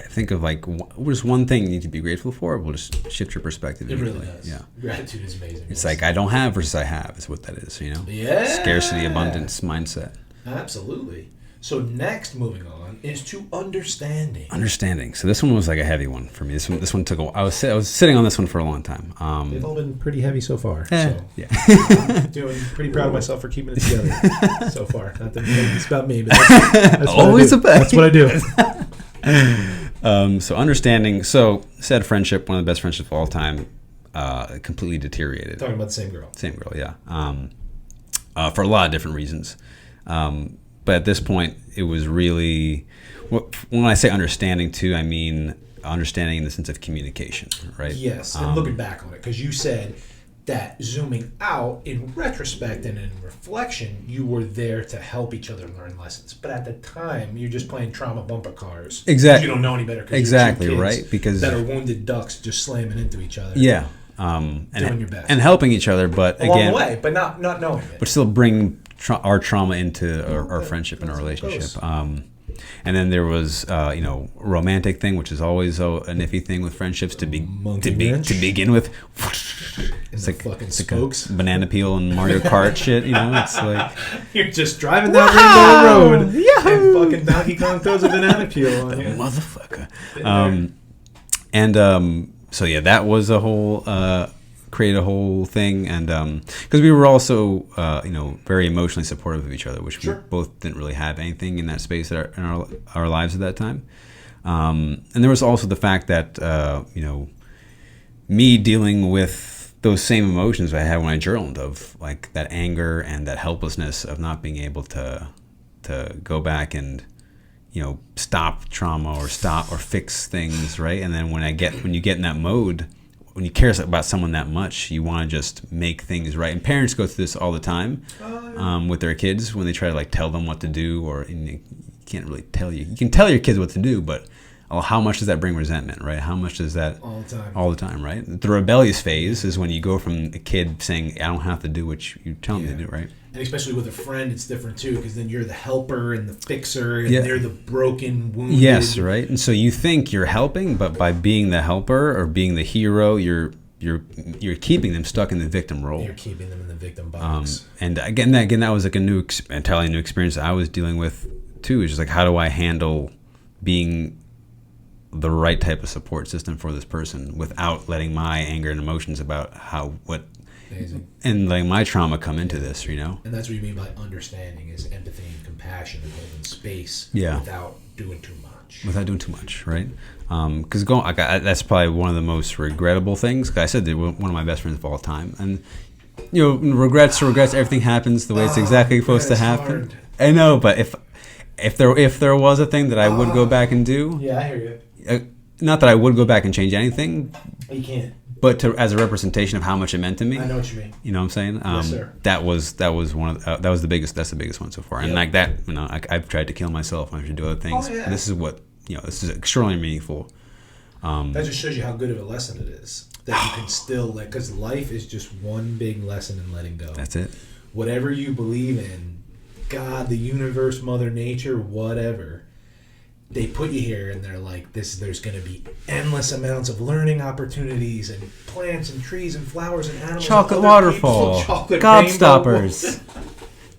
think of like just one thing you need to be grateful for. We'll just shift your perspective. It really does. Yeah. Gratitude is amazing. It's like I don't have versus I have is what that is, Yeah. Scarcity, abundance mindset. Absolutely. So next, moving on, is to understanding. Understanding. So this one was like a heavy one for me. This one took a while. I was sitting on this one for a long time. They've all been pretty heavy so far. Yeah. I'm doing pretty proud of myself for keeping it together so far. Not that it's about me, but that's always about That's what I do. So understanding. So said friendship, one of the best friendships of all time, completely deteriorated. Talking about the same girl. Same girl, yeah. For a lot of different reasons. But at this point, it was really, when I say understanding too, I mean understanding in the sense of communication, right? Yes, and looking back on it, because you said that zooming out, in retrospect and in reflection, you were there to help each other learn lessons. But at the time, you're just playing trauma bumper cars. Exactly. You don't know any better. Exactly, you're two right? kids Because that are wounded ducks just slamming into each other. Yeah. Doing your best. And helping each other, but along again, the way, but not knowing it. But still bring our trauma into our friendship and our relationship. And then there was, romantic thing, which is always a niffy thing with friendships to begin with. It's like fucking spokes, like banana peel and Mario Kart shit. It's like you're just driving down Rainbow Road and fucking Donkey Kong throws a banana peel on you, motherfucker. So yeah, that was a whole. Create a whole thing, and because we were also very emotionally supportive of each other, which we both didn't really have anything in that space in our lives at that time. And there was also the fact that me dealing with those same emotions I had when I journaled, of like that anger and that helplessness of not being able to go back and stop trauma or fix things, right? And then when you get in that mode, when you care about someone that much, you want to just make things right. And parents go through this all the time with their kids when they try to like tell them what to do, you can't really tell you. You can tell your kids what to do, but how much does that bring resentment, right? How much does that all the time, right? The rebellious phase is when you go from a kid saying, I don't have to do what you tell me to do, right? And especially with a friend, it's different too, because then you're the helper and the fixer, and they're the broken, wounded. Yes, right. And so you think you're helping, but by being the helper or being the hero, you're keeping them stuck in the victim role. You're keeping them in the victim box. And again, that was like entirely new experience I was dealing with too. It's just like, how do I handle being the right type of support system for this person without letting my anger and emotions about Amazing. And like my trauma come into this, And that's what you mean by understanding, is empathy and compassion and holding space without doing too much. Right? Because that's probably one of the most regrettable things. 'Cause I said they're one of my best friends of all time, and regrets. Everything happens the way it's exactly supposed to happen. Hard. I know, but if there was a thing that I would go back and do, I hear you. Not that I would go back and change anything. You can't. But as a representation of how much it meant to me. I know what you mean. You know what I'm saying? Yes, sir. That was one of that was the biggest. That's the biggest one so far. And like that, I've tried to kill myself. I should do other things. Oh, yeah. This is what This is extraordinarily meaningful. That just shows you how good of a lesson it is. That you can still because life is just one big lesson in letting go. That's it. Whatever you believe in, God, the universe, Mother Nature, whatever. They put you here and they're like, there's going to be endless amounts of learning opportunities and plants and trees and flowers and animals. Chocolate waterfall. Gobstoppers.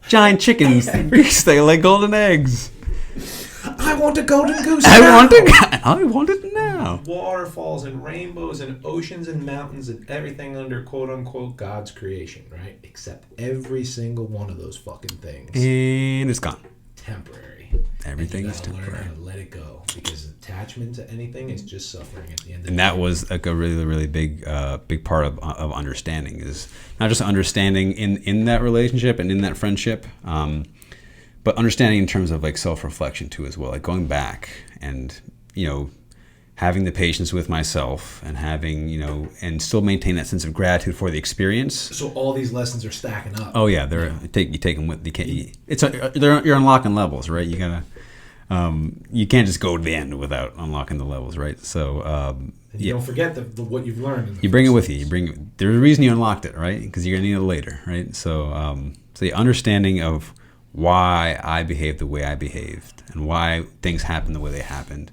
Giant chickens. They lay golden eggs. I want a golden goose I want it now. Waterfalls and rainbows and oceans and mountains and everything under quote unquote God's creation, right? Except every single one of those fucking things. And it's gone. Temporary. Everything is temporary. Learn how to let it go, because attachment to anything is just suffering at the end of the day. And that was like a really, really big part of understanding, is not just understanding in that relationship and in that friendship, but understanding in terms of like self-reflection too as well, like going back and having the patience with myself and having and still maintain that sense of gratitude for the experience. So all these lessons are stacking up. Oh yeah, you take them with you're unlocking levels, right? You gotta you can't just go to the end without unlocking the levels, right? So you don't forget what you've learned. You bring it with you. There's a reason you unlocked it, right? Because you're gonna need it later, right? So the understanding of why I behaved the way I behaved and why things happened the way they happened.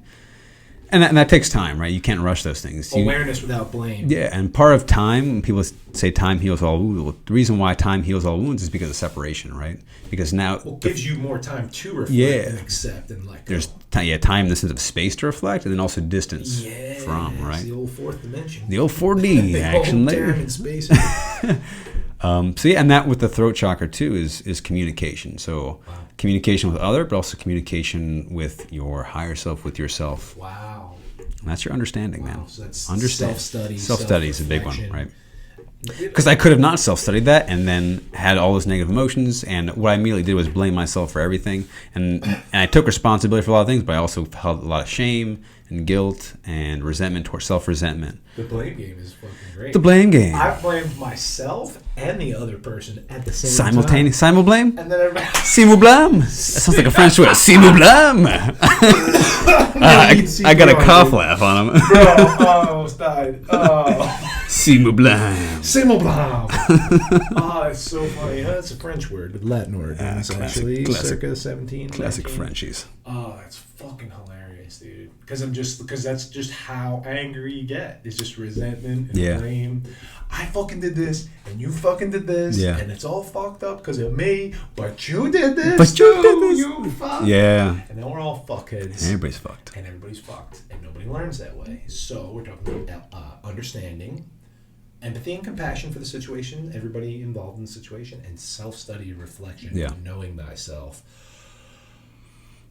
And that takes time, right? You can't rush those things. Awareness without blame. Yeah, and part of time, when people say time heals all wounds, well, the reason why time heals all wounds is because of separation, right? Because now... it gives you more time to reflect and accept and let go. There's time in the sense of space to reflect, and then also distance from, right? The old fourth dimension. The old 4D action later. Time and space. And that with the throat chakra too is communication. So communication with other, but also communication with your higher self, with yourself. Wow. And that's your understanding, man. So that's self-study. Self-study is a big one, right? Because I could have not self-studied that and then had all those negative emotions, and what I immediately did was blame myself for everything, and I took responsibility for a lot of things, but I also felt a lot of shame and guilt and resentment towards self-resentment. The blame game is fucking great. The blame game. I blamed myself and the other person at the same time. Simul-blame? And then everybody... Simul-blame? That sounds like a French word. Simul-blame. I got a cough laugh on him. Bro, I almost died. Simul-blame. Simul-blame. It's so funny. That's a French word. Latin word. It's actually circa 17. Classic 19. Frenchies. That's fucking hilarious, dude. Because that's just how angry you get. It's just resentment and blame. I fucking did this, and you fucking did this, and it's all fucked up because of me, but you did this. But you did this. You fucked. Yeah. And then we're all fuckheads. Everybody's fucked. And everybody's fucked. And nobody learns that way. So we're talking about understanding, empathy and compassion for the situation, everybody involved in the situation, and self-study, reflection, and knowing thyself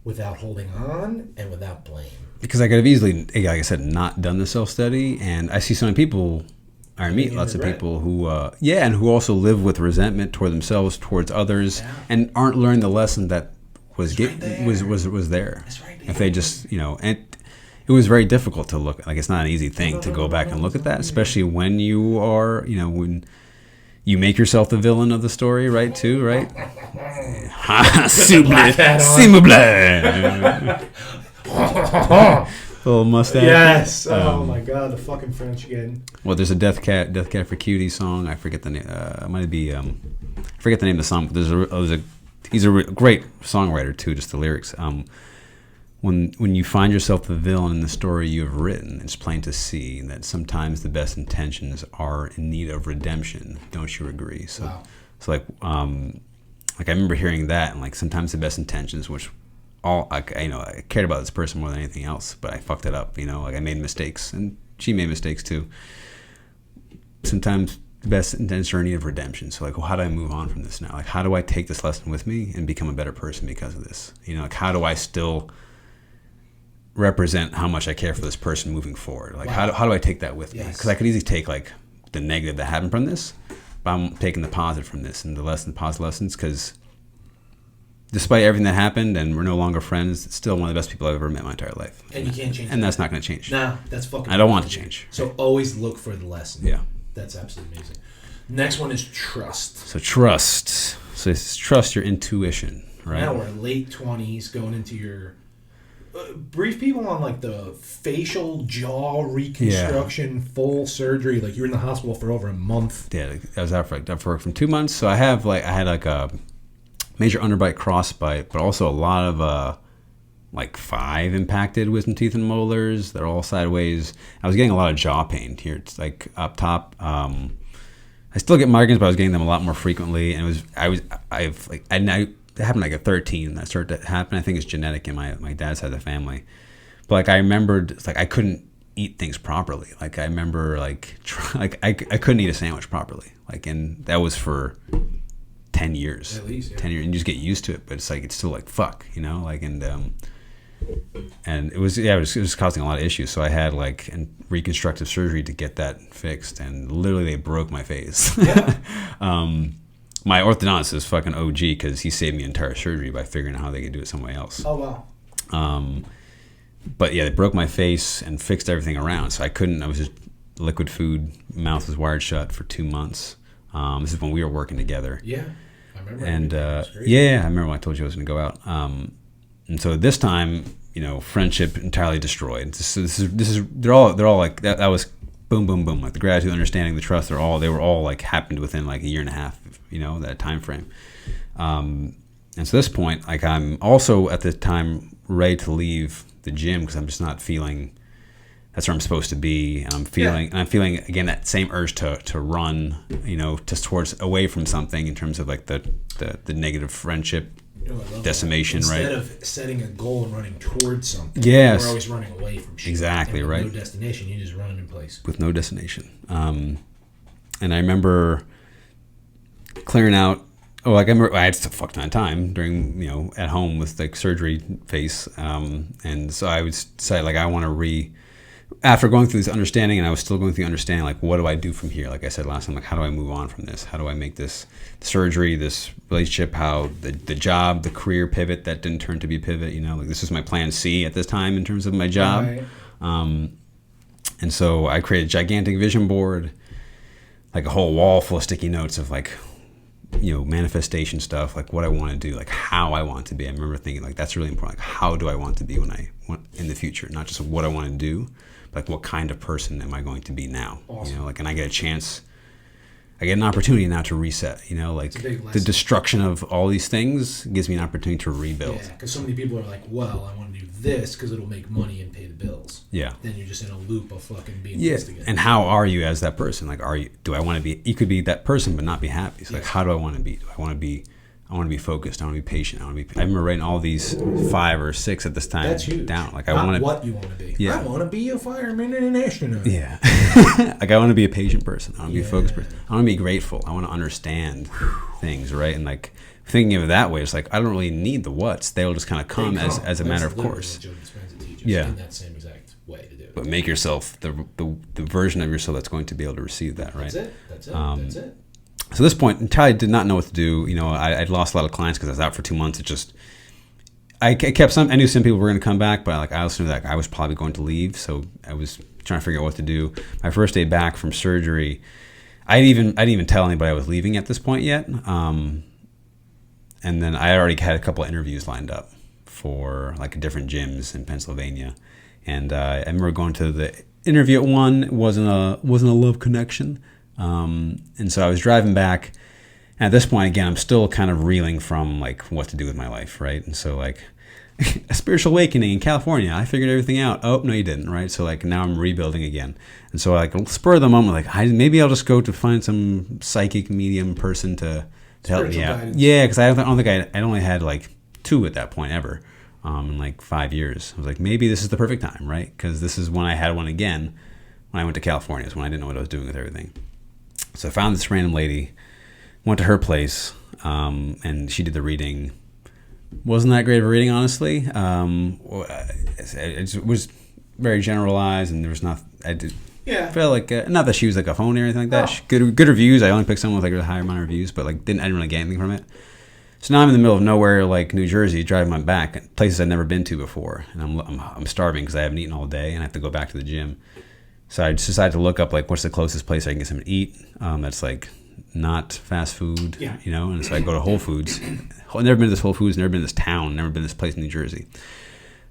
without holding on and without blame. Because I could have easily, like I said, not done the self-study, and I see so many people, I meet lots of people who, and who also live with resentment toward themselves, towards others, and aren't learning the lesson that was there. That's right there. If they just, and it was very difficult to look, like it's not an easy thing to go back and look at that, especially when you are, when you make yourself the villain of the story, right, too, right? S'il vous plaît. Little mustache. Yes. Oh my God, the fucking French again. Well, there's a Death Cat for Cutie song. I forget the name. It might be. I forget the name of the song. But he's a great songwriter too. Just the lyrics. When you find yourself the villain in the story you have written, it's plain to see that sometimes the best intentions are in need of redemption. Don't you agree? So, wow. So like I remember hearing that, and like sometimes the best intentions, which I cared about this person more than anything else, but I fucked it up. Like I made mistakes, and she made mistakes too. Sometimes the best intentions are in need of redemption. So like, well, how do I move on from this now? Like, how do I take this lesson with me and become a better person because of this? Like, how do I still represent how much I care for this person moving forward? Like, how do I take that with me? Because I could easily take like the negative that happened from this, but I'm taking the positive from this and the positive lessons, because despite everything that happened and we're no longer friends, it's still one of the best people I've ever met in my entire life. And you can't change and that's not going to change. No, that's fucking... I don't want to change. So always look for the lesson. Yeah. That's absolutely amazing. Next one is trust. So trust. So it's trust your intuition, right? Now we're late 20s going into your... brief people on like the facial jaw reconstruction, full surgery. Like you're in the hospital for over a month. Yeah, I was out for 2 months. So I had like a major underbite, crossbite, but also a lot of like 5 impacted wisdom teeth and molars. They're all sideways. I was getting a lot of jaw pain here. It's like up top. I still get migraines, but I was getting them a lot more frequently. And it happened like at 13. That started to happen. I think it's genetic in my dad's side of the family. But like I remembered, it's like I couldn't eat things properly. Like I remember I couldn't eat a sandwich properly. Like, and that was for 10 years. At least, 10 years, and you just get used to it. But it's like it's still like fuck, and it was causing a lot of issues. So I had like reconstructive surgery to get that fixed, and literally they broke my face. Yeah. My orthodontist is fucking OG because he saved me entire surgery by figuring out how they could do it some way else. Oh, wow. But yeah, they broke my face and fixed everything around. So I was just liquid food, mouth was wired shut for 2 months. This is when we were working together. Yeah, I remember. And I remember when I told you I was going to go out. And so this time, friendship entirely destroyed. They're all like that was boom, boom, boom. Like the gratitude, understanding, the trust, they were all like happened within like a year and a half, that time frame. And so at this point, like I'm also at the time ready to leave the gym because I'm just not feeling that's where I'm supposed to be. And I'm feeling again that same urge to run, just towards away from something in terms of like the negative friendship decimation, Instead right? Instead of setting a goal and running towards something, yes, we're always running away from shit. Exactly, right. No destination, you just run in place. With no destination. And I remember clearing out. I had a fuck ton of time during, at home with like surgery face. And so I would say like I want to after going through this understanding, and I was still going through understanding, like, what do I do from here? Like I said last time, like, how do I move on from this? How do I make this surgery, this relationship, how the job, the career pivot that didn't turn to be a pivot, like this was my plan C at this time in terms of my job. Right. And so I created a gigantic vision board, like a whole wall full of sticky notes of like, manifestation stuff, like what I want to do, like how I want to be. I remember thinking like, that's really important. Like, how do I want to be in the future? Not just what I want to do, but like what kind of person am I going to be now? Awesome. And I get an opportunity now to reset, the destruction of all these things gives me an opportunity to rebuild. Yeah, because so many people are like, well, I want to do this because it'll make money and pay the bills. Yeah. Then you're just in a loop of fucking being pissed again. And how are you as that person? Like, do I want to be, you could be that person but not be happy. So like, how do I want to be? I want to be focused. I want to be patient. I remember writing all these 5 or 6 at this time. That's huge. Down. Like, what you want to be. Yeah. I want to be a fireman and an astronaut. Yeah. Like, I want to be a patient person. I want to be a focused person. I want to be grateful. I want to understand things, right? And like, thinking of it that way, it's like, I don't really need the whats. They'll just kind of come as a matter of course. In that same exact way to do it. But make yourself the version of yourself that's going to be able to receive that, right? That's it. So at this point, I did not know what to do. I'd lost a lot of clients because I was out for 2 months. I knew some people were going to come back, but I also knew that I was probably going to leave. So I was trying to figure out what to do. My first day back from surgery, I didn't even tell anybody I was leaving at this point yet. And then I already had a couple of interviews lined up for like different gyms in Pennsylvania. And I remember going to the interview at one. It wasn't a love connection. And so I was driving back. And at this point, again, I'm still kind of reeling from like what to do with my life, right? And so like a spiritual awakening in California, I figured everything out. Oh, no, you didn't, right? So like now I'm rebuilding again. And so like spur of the moment, like maybe I'll just go to find some psychic medium person to help me out. Guidance. Yeah, because I don't think I only had like 2 at that point ever in like 5 years. I was like, maybe this is the perfect time, right? Because this is when I had one again when I went to California. Is when I didn't know what I was doing with everything. So I found this random lady, went to her place, and she did the reading. Wasn't that great of a reading, honestly. It was very generalized, and there was not. I felt like not that she was like a phony or anything like that. Oh. Good reviews. I only picked someone with like a higher amount of reviews, but like I didn't really get anything from it. So now I'm in the middle of nowhere, like New Jersey, driving my back, places I've never been to before, and I'm starving because I haven't eaten all day, and I have to go back to the gym. So I just decided to look up like what's the closest place I can get something to eat. That's like not fast food, And so I go to Whole Foods. I've never been to this Whole Foods, never been to this town, never been to this place in New Jersey.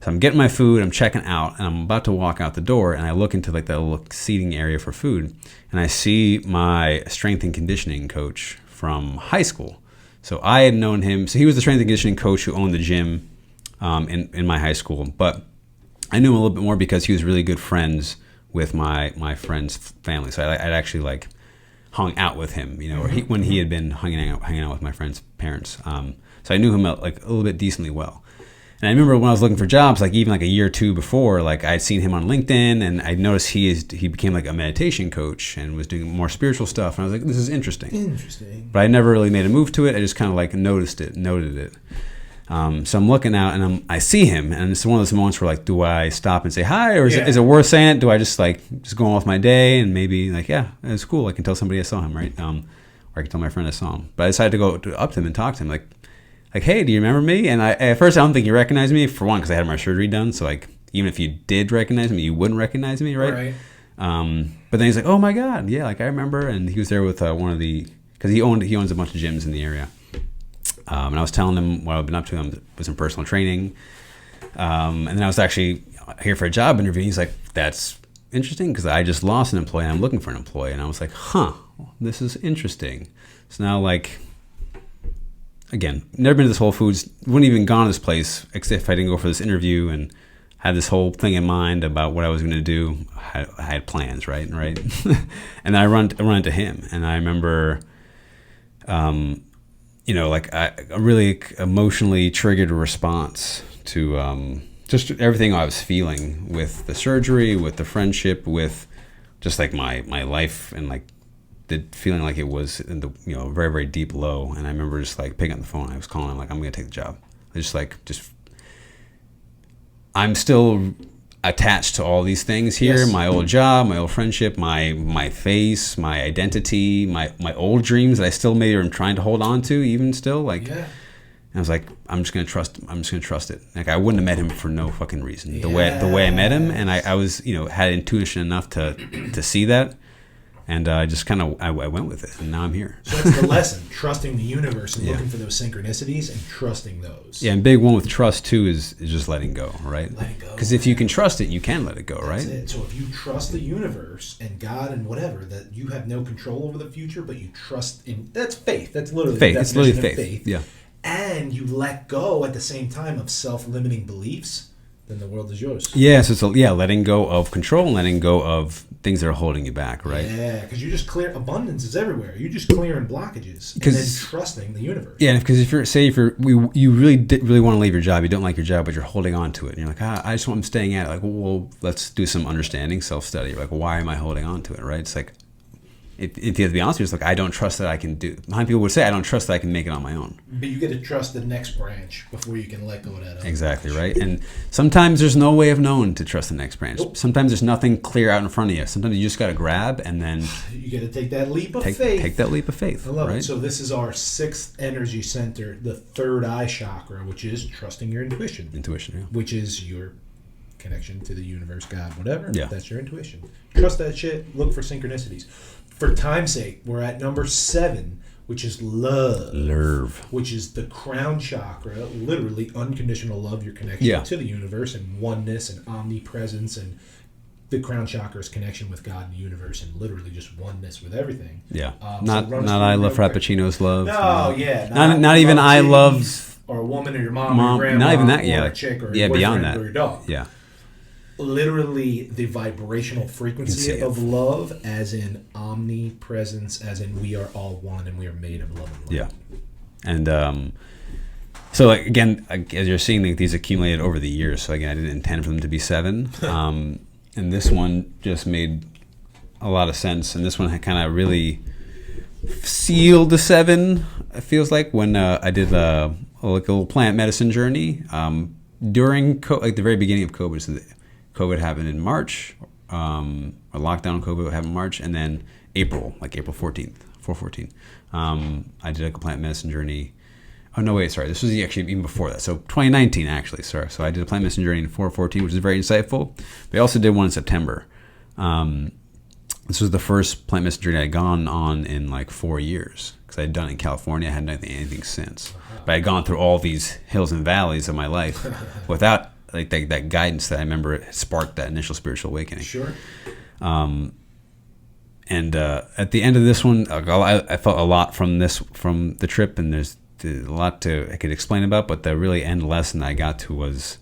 So I'm getting my food, I'm checking out, and I'm about to walk out the door, and I look into like the little seating area for food, and I see my strength and conditioning coach from high school. So I had known him. So he was the strength and conditioning coach who owned the gym in my high school. But I knew him a little bit more because he was really good friends with my friend's family. So I'd actually like hung out with him, or when he had been hanging out with my friend's parents. So I knew him like a little bit decently well. And I remember when I was looking for jobs, like even like a year or 2 before, like I'd seen him on LinkedIn, and I noticed he became like a meditation coach and was doing more spiritual stuff. And I was like, this is interesting. But I never really made a move to it. I just kind of like noted it. So I'm looking out, and I see him, and it's one of those moments where like, do I stop and say hi, or is it worth saying it? Do I just go on with my day and maybe like, yeah, it's cool. I can tell somebody I saw him, right? Or I can tell my friend I saw him. But I decided to go up to him and talk to him, like, hey, do you remember me? And at first I don't think he recognized me, for one, because I had my surgery done. So like, even if you did recognize me, you wouldn't recognize me, right? But then he's like, oh my God, yeah, like I remember. And he was there with because he owns a bunch of gyms in the area. And I was telling him what I've been up to. I was in personal training. And then I was actually here for a job interview. He's like, that's interesting because I just lost an employee and I'm looking for an employee. And I was like, this is interesting. So now like, again, never been to this Whole Foods, wouldn't even gone to this place except if I didn't go for this interview and had this whole thing in mind about what I was going to do. I had plans, right? And then I run into him, and I remember, like a really emotionally triggered response to just everything I was feeling with the surgery, with the friendship, with just like my life, and like the feeling like it was in the very, very deep low. And I remember just like picking up the phone. I was calling him like, I'm gonna take the job. I'm still attached to all these things here. Yes. My old job, my old friendship, my face, my identity, my old dreams that I still maybe am trying to hold on to even still. And I was like, I'm just gonna trust it. Like, I wouldn't have met him for no fucking reason. The way I met him, and I was, had intuition enough to see that. And I just kind of I went with it, and now I'm here. So that's the lesson: trusting the universe and looking for those synchronicities and trusting those. Yeah, and big one with trust too is just letting go, right? Letting go. Because if you can trust it, you can let it go, right? That's it. So if you trust the universe and God and whatever, that you have no control over the future, but you trust in, that's faith. That's literally faith. The it's literally faith. Yeah. And you let go at the same time of self-limiting beliefs, then the world is yours. Yeah, so it's letting go of control and letting go of things that are holding you back, right? Yeah, because you just clear, abundance is everywhere. You're just clearing blockages and then trusting the universe. Yeah, because if you really want to leave your job, you don't like your job, but you're holding on to it, and you're like, I just want, I'm staying at it. Like, well, let's do some understanding, self-study. You're like, why am I holding on to it, right? It's like, if you have to be honest with you, it's like, I don't trust that I can do. How many people would say, I don't trust that I can make it on my own? But you get to trust the next branch before you can let go of that other Exactly, branch. right? And sometimes there's no way of knowing to trust the next branch. Nope. Sometimes there's nothing clear out in front of you. Sometimes you just got to grab and then... You got to take that leap of faith. Take that leap of faith. I love right? it. So this is our sixth energy center, the third eye chakra, which is trusting your intuition. Intuition, yeah. Which is your connection to the universe, God, whatever. Yeah. That's your intuition. Trust that shit. Look for synchronicities. For time's sake, we're at number 7, which is love. Which is the crown chakra, literally unconditional love, your connection to the universe and oneness and omnipresence, and the crown chakra's connection with God and the universe and literally just oneness with everything. Yeah. Not I love Frappuccino's love. No, yeah. Not even I love... Or a woman or your mom or your grandma. Not even that, yeah. Or a chick or your beyond that. Or your dog. Yeah. Literally the vibrational frequency of love, as in omnipresence, as in we are all one and we are made of love and light. Yeah. And so, like, again, as you're seeing, these accumulated over the years. So again, I didn't intend for them to be 7. And this one just made a lot of sense. And this one kind of really sealed the 7. It feels like when I did a little plant medicine journey during the very beginning of COVID. So COVID happened in March, a lockdown COVID happened in March, and then April 14th, 4/14. I did a plant medicine journey. Oh, no, wait, sorry. This was actually even before that. So 2019, actually, sorry. So I did a plant medicine journey in 4/14, which is very insightful. But I also did one in September. This was the first plant medicine journey I'd gone on in like 4 years, because I had done it in California. I hadn't done anything since. But I had gone through all these hills and valleys of my life without like that guidance that I remember sparked that initial spiritual awakening. Sure. And at the end of this one, I felt a lot from the trip, and there's a lot I could explain about, but the really end lesson I got to was,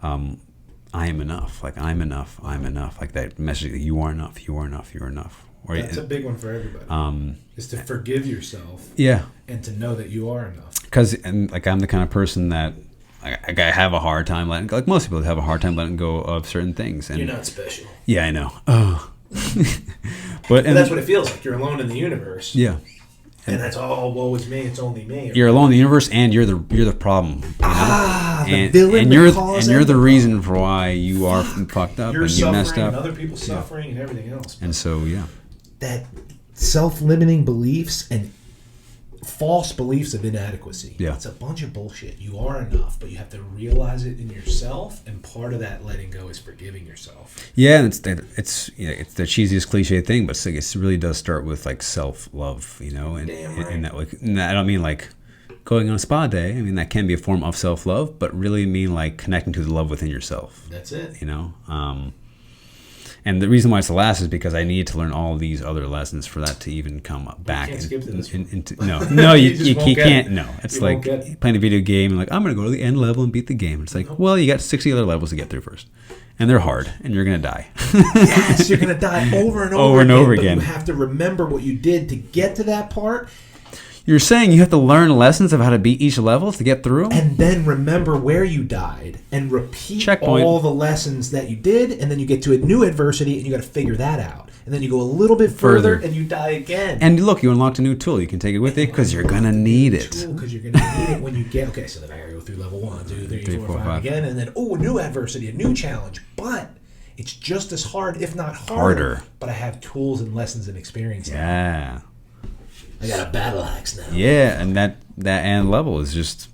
I am enough. Like, I'm enough. I'm enough. Like that message that you are enough. You are enough. You are enough. That's a big one for everybody. Is to forgive yourself. Yeah. And to know that you are enough. Because I'm the kind of person that I have a hard time letting go. Like most people have a hard time letting go of certain things. And you're not special. Yeah, I know. Oh. But that's what it feels like. You're alone in the universe. Yeah. And that's woe is me. It's only me. You're alone in the universe, and you're the problem. You know? The villain. And you're the reason for why you are fucked up and you messed up. And other people suffering and everything else. And so that self-limiting beliefs and false beliefs of inadequacy. Yeah. It's a bunch of bullshit. You are enough, but you have to realize it in yourself, and part of that letting go is forgiving yourself. Yeah, and it's the cheesiest cliche thing, but it really does start with like self-love, and Damn right. And that, like, I don't mean like going on a spa day. I mean, that can be a form of self-love, but really mean like connecting to the love within yourself. That's it. And the reason why it's the last is because I need to learn all these other lessons for that to even come back. You can't skip to this one. No, you can't. No, it's you like playing a video game and like, I'm going to go to the end level and beat the game. It's like, well, you got 60 other levels to get through first. And they're hard, and you're going to die. Yes, you're going to die over and over again. But you have to remember what you did to get to that part. You're saying you have to learn lessons of how to beat each level to get through? And then remember where you died and repeat Checkpoint. all the lessons that you did, and then you get to a new adversity and you got to figure that out. And then you go a little bit further and you die again. And look, you unlocked a new tool. You can take it with you because you're going to need it. Because you're going to need it when you get... Okay, so then I got to go through level 1, 2, 3, 4, 5 again. And then, a new adversity, a new challenge. But it's just as hard, if not harder. But I have tools and lessons and experience now. Yeah. I got a battle axe now. Yeah, and that end level is just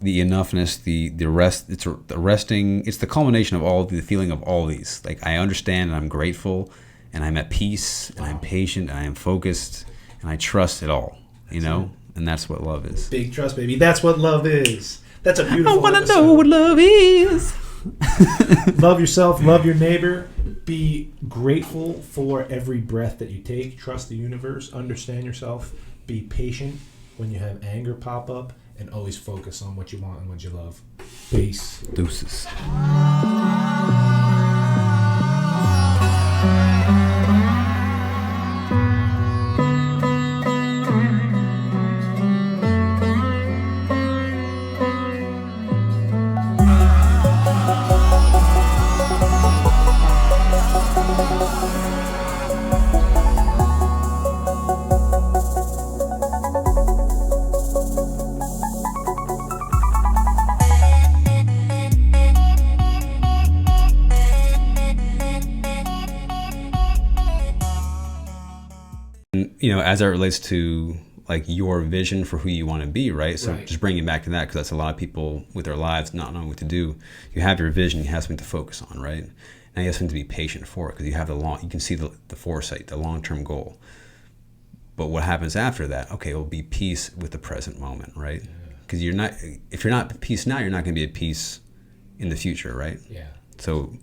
the enoughness, the rest. It's the resting. It's the culmination of all the feeling of all these. Like I understand and I'm grateful, and I'm at peace, and I'm patient, and I am focused, and I trust it all. You know, and that's what love is. Big trust, baby. That's what love is. That's a beautiful. I want to know what love is. Love yourself. Love your neighbor. Be grateful for every breath that you take. Trust the universe. Understand yourself. Be patient when you have anger pop up, and always focus on what you want and what you love. Peace. Deuces. You know, as it relates to like your vision for who you want to be, right? So just bringing it back to that, because that's a lot of people with their lives not knowing what to do. You have your vision, you have something to focus on, right? Now you have something to be patient for it, because you have you can see the foresight, the long-term goal. But what happens after that? Okay, it'll be peace with the present moment, right? Because if you're not at peace now, you're not going to be at peace in the future, right? Yeah. So